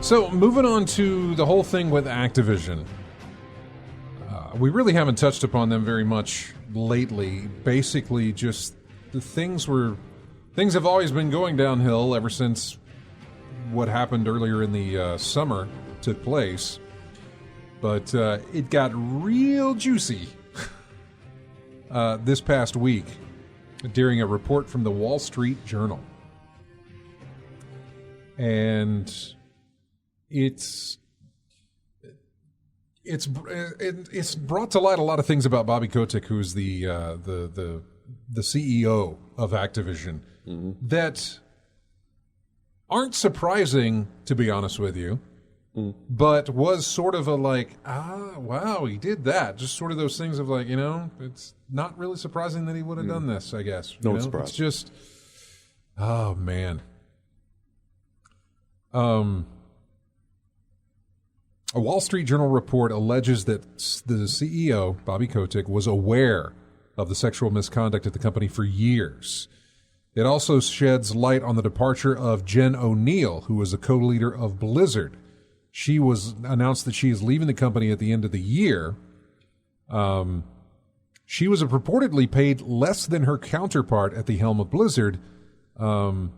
So, moving on to the whole thing with Activision. We really haven't touched upon them very much lately. Basically, just the things have always been going downhill ever since what happened earlier in the summer took place, but it got real juicy this past week during a report from the Wall Street Journal, and it's brought to light a lot of things about Bobby Kotick, who's the CEO of Activision, that aren't surprising, to be honest with you, but was sort of a like, wow, he did that. Just sort of those things of like, it's not really surprising that he would have done this, I guess. No surprise. It's just, oh, man. A Wall Street Journal report alleges that the CEO, Bobby Kotick, was aware of the sexual misconduct at the company for years. It also sheds light on the departure of Jen O'Neill, who was a co-leader of Blizzard. She was announced that she is leaving the company at the end of the year. She was purportedly paid less than her counterpart at the helm of Blizzard, and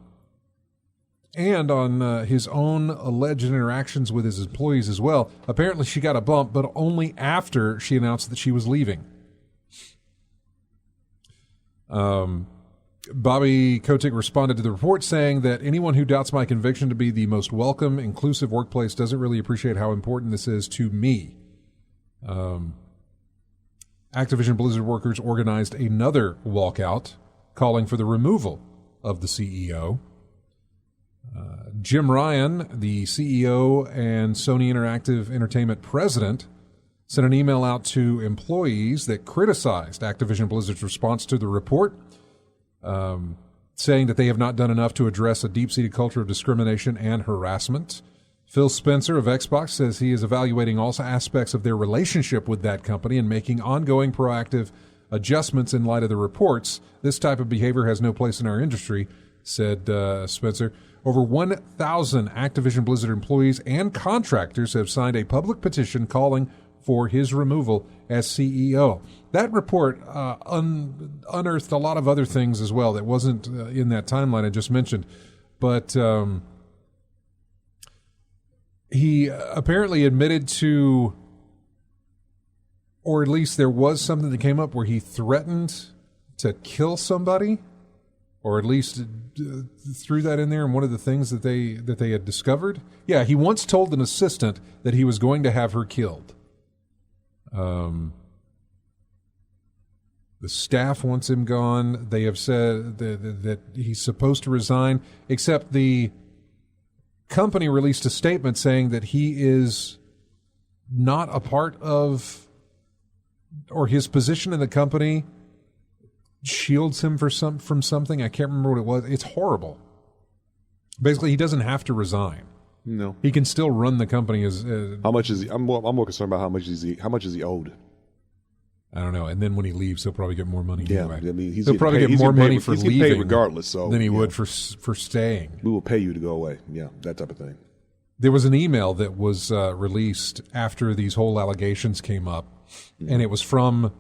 on his own alleged interactions with his employees as well. Apparently she got a bump, but only after she announced that she was leaving. Bobby Kotick responded to the report saying that anyone who doubts my conviction to be the most welcome, inclusive workplace doesn't really appreciate how important this is to me. Activision Blizzard workers organized another walkout calling for the removal of the CEO. Jim Ryan, the CEO and Sony Interactive Entertainment president, sent an email out to employees that criticized Activision Blizzard's response to the report, saying that they have not done enough to address a deep-seated culture of discrimination and harassment. Phil Spencer of Xbox says he is evaluating all aspects of their relationship with that company and making ongoing proactive adjustments in light of the reports. This type of behavior has no place in our industry, said Spencer. Over 1,000 Activision Blizzard employees and contractors have signed a public petition calling for his removal as CEO. That report unearthed a lot of other things as well that wasn't in that timeline I just mentioned. But he apparently admitted to, or at least there was something that came up where he threatened to kill somebody or at least threw that in there. And one of the things that they had discovered, yeah, he once told an assistant that he was going to have her killed. The staff wants him gone. They have said that he's supposed to resign, except the company released a statement saying that he is not a part of, or his position in the company shields him from something. I can't remember what it was. It's horrible. Basically, he doesn't have to resign. No, he can still run the company as. How much is he? I'm more concerned about how much is he owed. I don't know. And then when he leaves, he'll probably get more money anyway. I mean, he'll probably get more money for leaving regardless, than he would for staying. We will pay you to go away. Yeah, that type of thing. There was an email that was released after these whole allegations came up, and it was from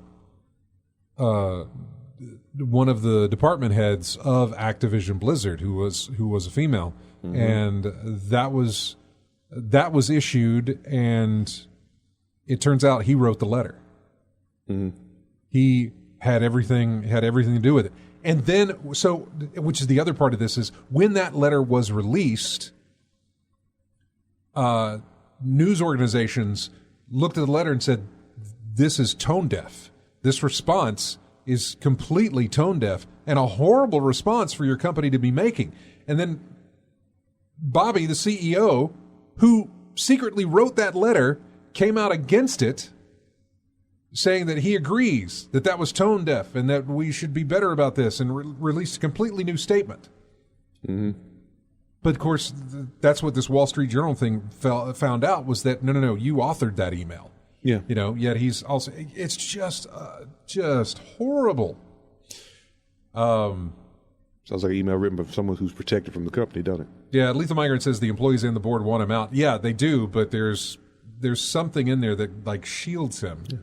one of the department heads of Activision Blizzard, who was a female, and that was issued, and it turns out he wrote the letter. He had everything to do with it. And then, which is the other part of this, is when that letter was released, news organizations looked at the letter and said, this is tone deaf. This response is completely tone deaf and a horrible response for your company to be making. And then Bobby, the CEO, who secretly wrote that letter, came out against it, saying that he agrees that was tone deaf and that we should be better about this, and released a completely new statement. But of course, that's what this Wall Street Journal thing found out, was that no, you authored that email. Yeah, yet he's also. It's just horrible. Sounds like an email written by someone who's protected from the company, doesn't it? Yeah, Lethal Migrant says the employees and the board want him out. Yeah, they do, but there's something in there that like shields him. Yeah.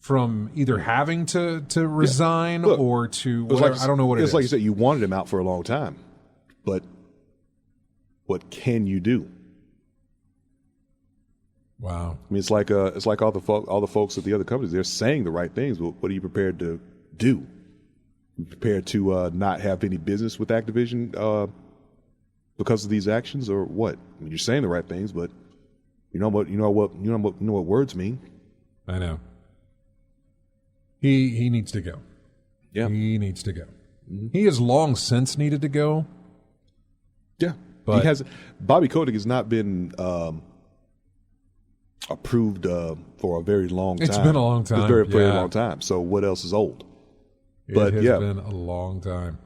From either having to resign or to whatever. I don't know what it is. It's like you said, you wanted him out for a long time, but what can you do? Wow. I mean, it's like all the folks at the other companies. They're saying the right things, but what are you prepared to do? You prepared to not have any business with Activision because of these actions, or what? I mean, you're saying the right things, but you know what words mean. I know. He needs to go. Yeah. He needs to go. He has long since needed to go. Yeah. But Bobby Kotick has not been approved for a very long time. It's been a long time. It's a very long time. So what else is old? It has been a long time.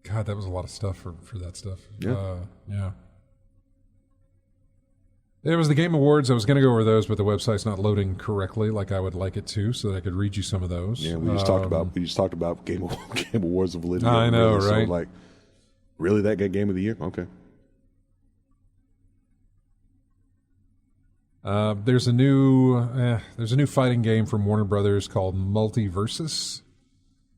God, that was a lot of stuff for that stuff. Yeah. Yeah. There was the Game Awards. I was going to go over those, but the website's not loading correctly like I would like it to, so that I could read you some of those. Yeah, we just talked about Game Awards of validity. I know, really. right? So, like, really, that got Game of the Year? Okay. There's a new fighting game from Warner Brothers called Multiversus,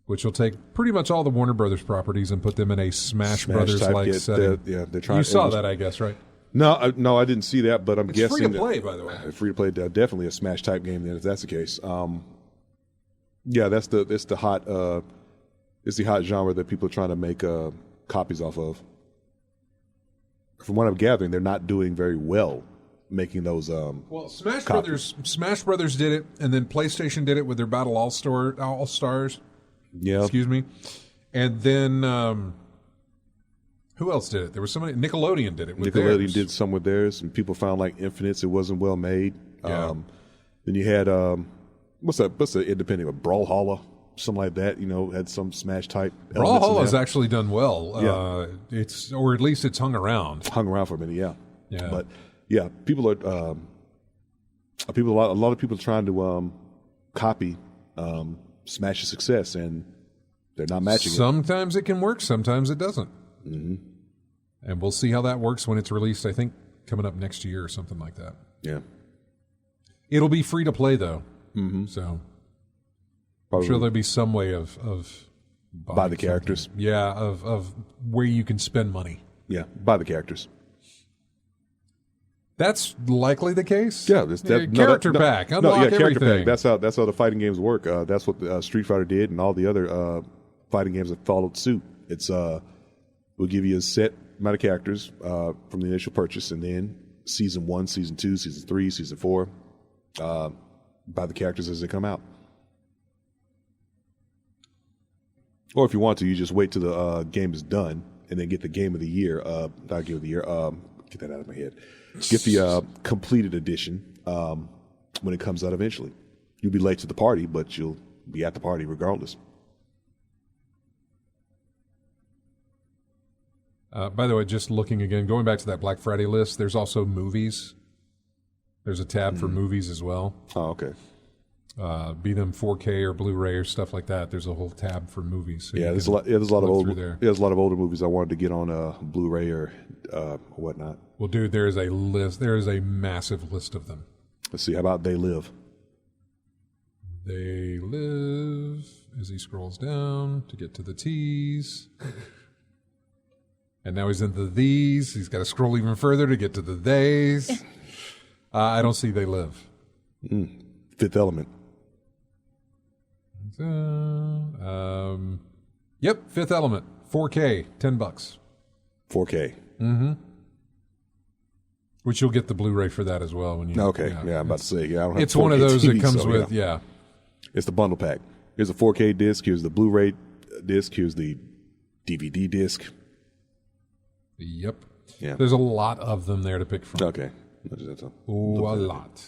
which will take pretty much all the Warner Brothers properties and put them in a Smash Brothers like setting. They're trying. You saw that, I guess, right? No, I didn't see that, but I'm guessing free to play, by the way. Free to play, definitely a Smash type game. Then, if that's the case, yeah, that's the hot genre that people are trying to make copies off of. From what I'm gathering, they're not doing very well making those. Well, Smash Brothers did it, and then PlayStation did it with their Battle All Stars. Yeah, excuse me, and then. Who else did it? There was somebody. Nickelodeon did it with theirs. Nickelodeon did some with theirs, and people found like Infinites, it wasn't well made. Yeah. Then you had what's the independent Brawlhalla, something like that. Had some Smash type. Brawlhalla has actually done well. Yeah. Or at least it's hung around. Hung around for a minute, yeah. Yeah. But yeah, people are a lot of people are trying to copy Smash's success, and they're not matching it. Sometimes it can work, sometimes it doesn't. Mm-hmm. And we'll see how that works when it's released, I think, coming up next year or something like that. Yeah. It'll be free to play, though. Mm-hmm. So Probably. I'm sure there'll be some way of buy the characters. Something. Yeah, of where you can spend money. Yeah, buy the characters. That's likely the case. Yeah, character pack. Unlock everything. Character pack. That's how the fighting games work. That's what Street Fighter did, and all the other fighting games have followed suit. It's we'll give you a set amount of characters from the initial purchase, and then season 1, season 2, season 3, season 4, buy the characters as they come out. Or if you want to, you just wait till the game is done and then get the game of the year. Not game of the year. Get that out of my head. Get the completed edition when it comes out eventually. You'll be late to the party, but you'll be at the party regardless. By the way, just looking again, going back to that Black Friday list, there's also movies. There's a tab for movies as well. Oh, okay. Be them 4K or Blu-ray or stuff like that. There's a whole tab for movies. So There's a lot of older movies I wanted to get on Blu-ray or whatnot. Well, dude, there is a list. There is a massive list of them. Let's see. How about They Live? They Live. As he scrolls down to get to the T's. And now he's into the these. He's got to scroll even further to get to the theys. I don't see They Live. Fifth Element. Yep, Fifth Element, 4K, $10. 4K. Mm-hmm. Which you'll get the Blu-ray for that as well when you. Okay, I'm about to say, I don't have. It's one of those TV, that comes so, with, yeah. It's the bundle pack. Here's a 4K disc. Here's the Blu-ray disc. Here's the DVD disc. Yep. Yeah. There's a lot of them there to pick from. Okay. A lot.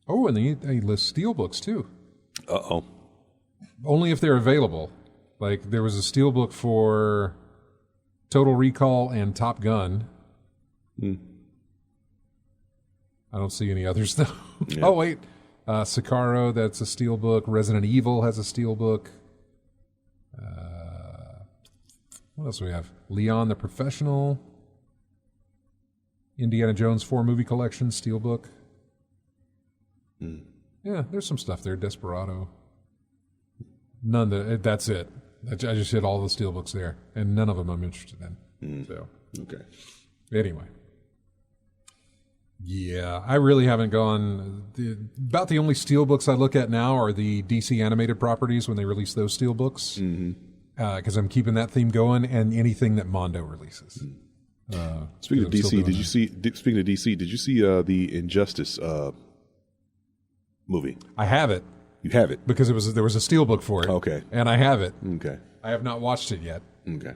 Oh, and they list steelbooks too. Uh-oh. Only if they're available. Like, there was a steelbook for Total Recall and Top Gun. I don't see any others, though. Yeah. Oh, wait. Sicario, that's a steelbook. Resident Evil has a steelbook. What else do we have? Leon the Professional. Indiana Jones 4 movie collection, steelbook. Yeah, there's some stuff there. Desperado. That's it. I just hit all the steelbooks there, and none of them I'm interested in. So, okay. Anyway. Yeah, I really haven't gone. About the only steelbooks I look at now are the DC animated properties when they release those steelbooks. Because I'm keeping that theme going, and anything that Mondo releases. Speaking of DC, did you see the Injustice movie? I have it. You have it because there was a steelbook for it. Okay, and I have it. Okay, I have not watched it yet. Okay,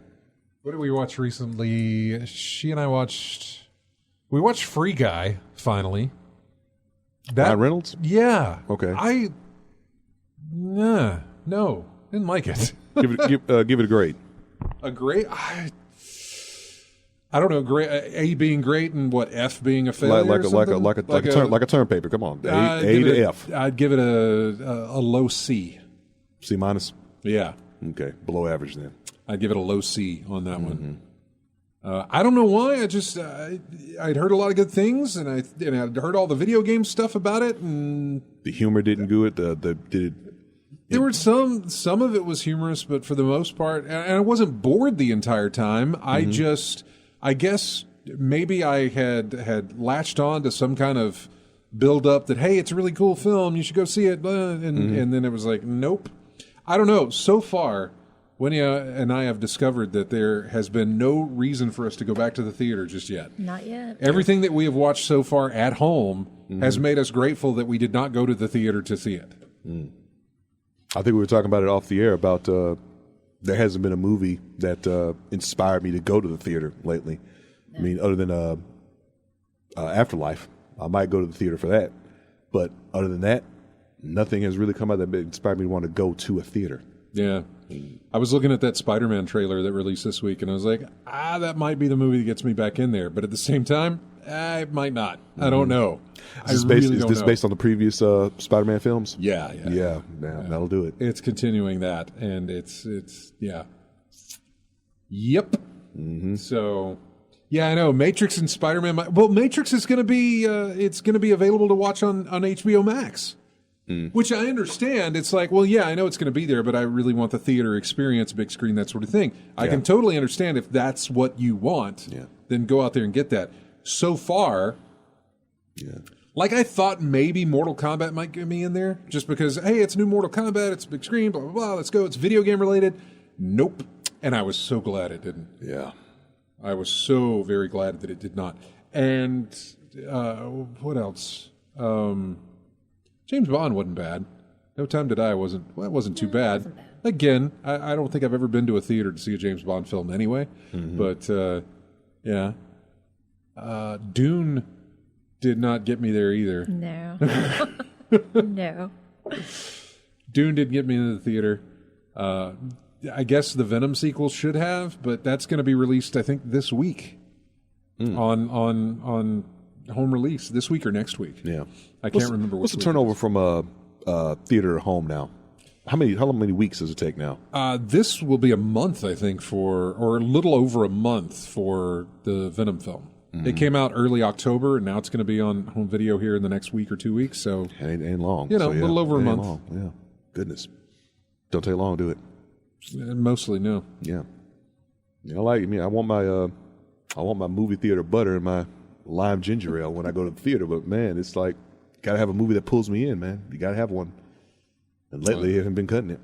what did we watch recently? She and I watched. We watched Free Guy finally. Ryan Reynolds. Yeah. Okay. No, didn't like it. give it a grade. A grade. I don't know. Great. A being great and what F being a failure. Like a term paper. Come on. A to F. I'd give it a low C. C minus. Yeah. Okay. Below average then. I'd give it a low C on that one. I don't know why. I just I'd heard a lot of good things, and I'd heard all the video game stuff about it, and the humor didn't do it. There were some of it was humorous, but for the most part, and I wasn't bored the entire time. I guess maybe I had latched on to some kind of build up that, hey, it's a really cool film, you should go see it, and then it was like, nope. I don't know. So far, Winia and I have discovered that there has been no reason for us to go back to the theater just yet. Not yet. Everything that we have watched so far at home has made us grateful that we did not go to the theater to see it. I think we were talking about it off the air about there hasn't been a movie that inspired me to go to the theater lately. No. I mean, other than Afterlife, I might go to the theater for that. But other than that, nothing has really come out that inspired me to want to go to a theater. Yeah. I was looking at that Spider-Man trailer that released this week, and I was like, that might be the movie that gets me back in there. But at the same time, it might not. I don't know. Is this based on the previous Spider-Man films? Yeah. That'll do it. It's continuing that, and it's yeah. Yep. So, yeah, I know. Matrix and Spider-Man. Well, Matrix is going to be it's going to be available to watch on HBO Max. Which I understand. It's like, well, yeah, I know it's going to be there, but I really want the theater experience, big screen, that sort of thing. I can totally understand if that's what you want, then go out there and get that. So far, like I thought maybe Mortal Kombat might get me in there, just because, hey, it's new Mortal Kombat, it's a big screen, blah, blah, blah, let's go, it's video game related. Nope. And I was so glad it didn't. Yeah. I was so very glad that it did not. And what else? James Bond wasn't bad. No Time to Die wasn't too bad. Wasn't bad. Again, I don't think I've ever been to a theater to see a James Bond film anyway. But yeah, Dune did not get me there either. No. No. Dune didn't get me into the theater. I guess the Venom sequel should have, but that's going to be released, I think, this week on home release this week or next week. Yeah. I can't remember what's which the week turnover from theater to home now? How many weeks does it take now? This will be a month, I think, or a little over a month for the Venom film. It came out early October, and now it's going to be on home video here in the next week or 2 weeks. So Ain't long. a little over a month. Long. Yeah. Goodness. Don't take long to do it. Mostly, no. Yeah. I want my movie theater butter and my lime ginger ale when I go to the theater, but man, it's like gotta have a movie that pulls me in, man. You gotta have one. And lately, I haven't been cutting it.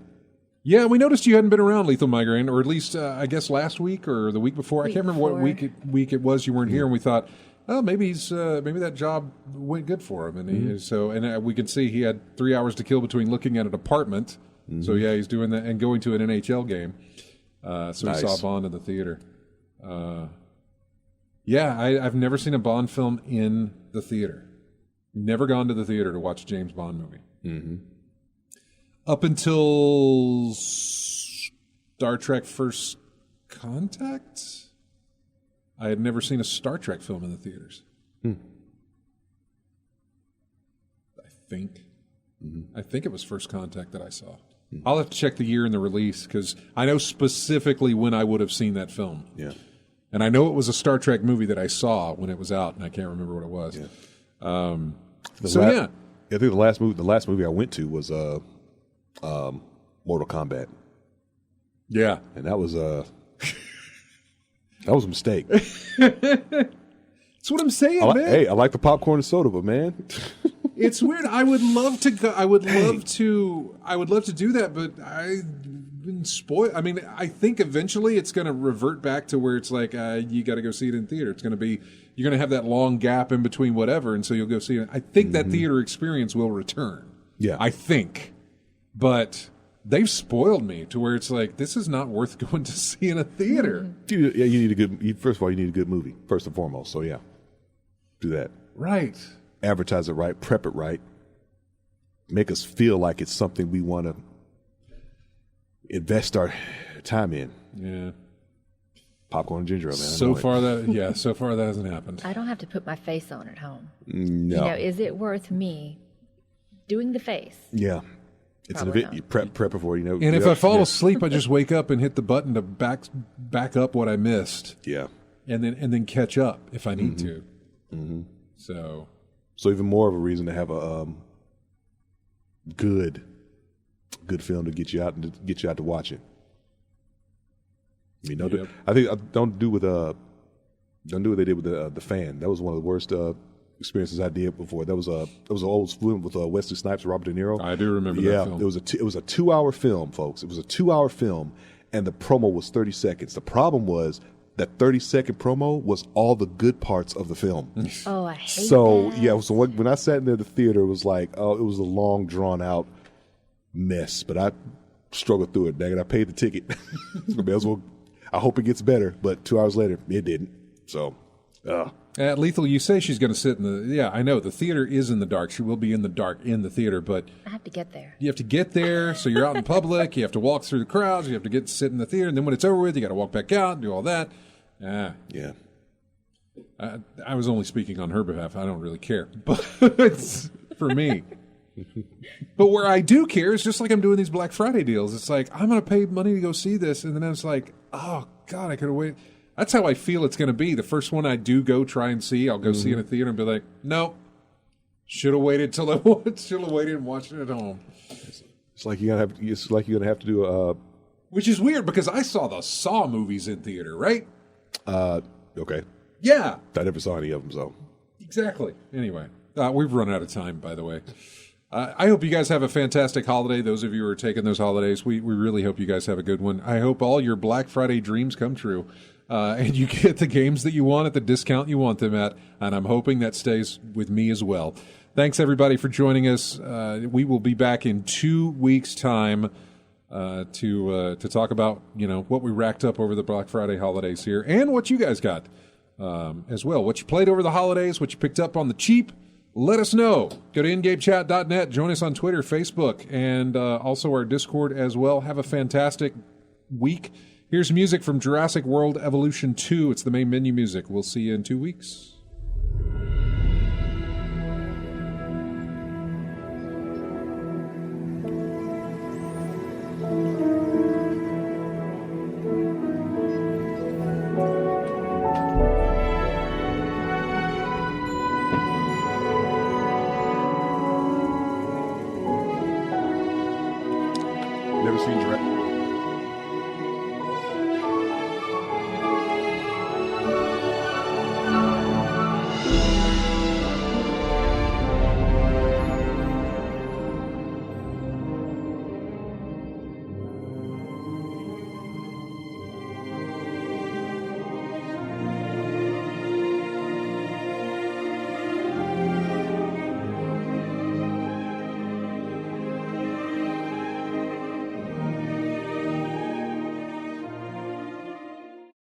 Yeah, we noticed you hadn't been around Lethal Migraine, or at least I guess last week or the week before. I can't remember what week it was you weren't here, and we thought, oh, maybe that job went good for him, and we can see he had 3 hours to kill between looking at an apartment. So yeah, he's doing that and going to an NHL game. So Nice. He saw Bond in the theater. Yeah, I've never seen a Bond film in the theater. Never gone to the theater to watch a James Bond movie. Up until Star Trek First Contact, I had never seen a Star Trek film in the theaters. I think. I think it was First Contact that I saw. I'll have to check the year and the release because I know specifically when I would have seen that film. Yeah. And I know it was a Star Trek movie that I saw when it was out, and I can't remember what it was. Yeah. Yeah. I think the last movie I went to was Mortal Kombat, Yeah. and that was a mistake. That's what I'm saying, man. Hey, I like the popcorn and soda, but man, It's weird. I would love to go. I would love to do that, but I've been spoiled. I mean, I think eventually it's going to revert back to where it's like you got to go see it in theater. It's going to be you're going to have that long gap in between whatever, and so you'll go see it. I think that theater experience will return. Yeah. I think, but they've spoiled me to where it's like this is not worth going to see in a theater. you need first of all, you need a good movie first and foremost. So yeah, do that. Right. Advertise it right, prep it right, make us feel like it's something we want to invest our time in. Yeah. Popcorn and ginger ale, man. So far that hasn't happened. I don't have to put my face on at home. No. Is it worth me doing the face? Yeah. It's Probably an event. You prep before, And if I fall asleep, I just wake up and hit the button to back up what I missed. Yeah. And then catch up if I need to. So even more of a reason to have a good film to get you out to watch it. I mean, I think don't do what they did with the Fan. That was one of the worst experiences I did before. That was an old film with Wesley Snipes and Robert De Niro. I do remember that film. It was a 2-hour film, folks. It was a 2-hour film, and the promo was 30 seconds. The problem was that 30-second promo was all the good parts of the film. Oh, I hate So that. when I sat in there, the theater, it was like, it was a long, drawn out mess. But I struggled through it. Dang it, I paid the ticket. I hope it gets better. But 2 hours later, it didn't. So, At Lethal, you say she's going to sit in the... Yeah, I know. The theater is in the dark. She will be in the dark in the theater, but... I have to get there. You have to get there, so you're out in public. You have to walk through the crowds. You have to sit in the theater. And then when it's over with, you got to walk back out and do all that. yeah. I was only speaking on her behalf. I don't really care. But it's for me. But where I do care is just like I'm doing these Black Friday deals. It's like, I'm going to pay money to go see this. And then it's like, oh, God, I could have waited. That's how I feel it's going to be. The first one I do go try and see, I'll go see in a theater and be like, nope. Should have waited till should have waited and watched it at home. It's like you're gonna have to do Which is weird because I saw the Saw movies in theater, right? okay. Yeah. I never saw any of them, so. Exactly. Anyway, we've run out of time, by the way. I hope you guys have a fantastic holiday. Those of you who are taking those holidays, we really hope you guys have a good one. I hope all your Black Friday dreams come true, and you get the games that you want at the discount you want them at, and I'm hoping that stays with me as well. Thanks, everybody, for joining us. We will be back in 2 weeks' time to talk about, what we racked up over the Black Friday holidays here and what you guys got as well. What you played over the holidays, what you picked up on the cheap. Let us know. Go to ingamechat.net. Join us on Twitter, Facebook, and also our Discord as well. Have a fantastic week. Here's music from Jurassic World Evolution 2. It's the main menu music. We'll see you in 2 weeks. Never seen Jurassic.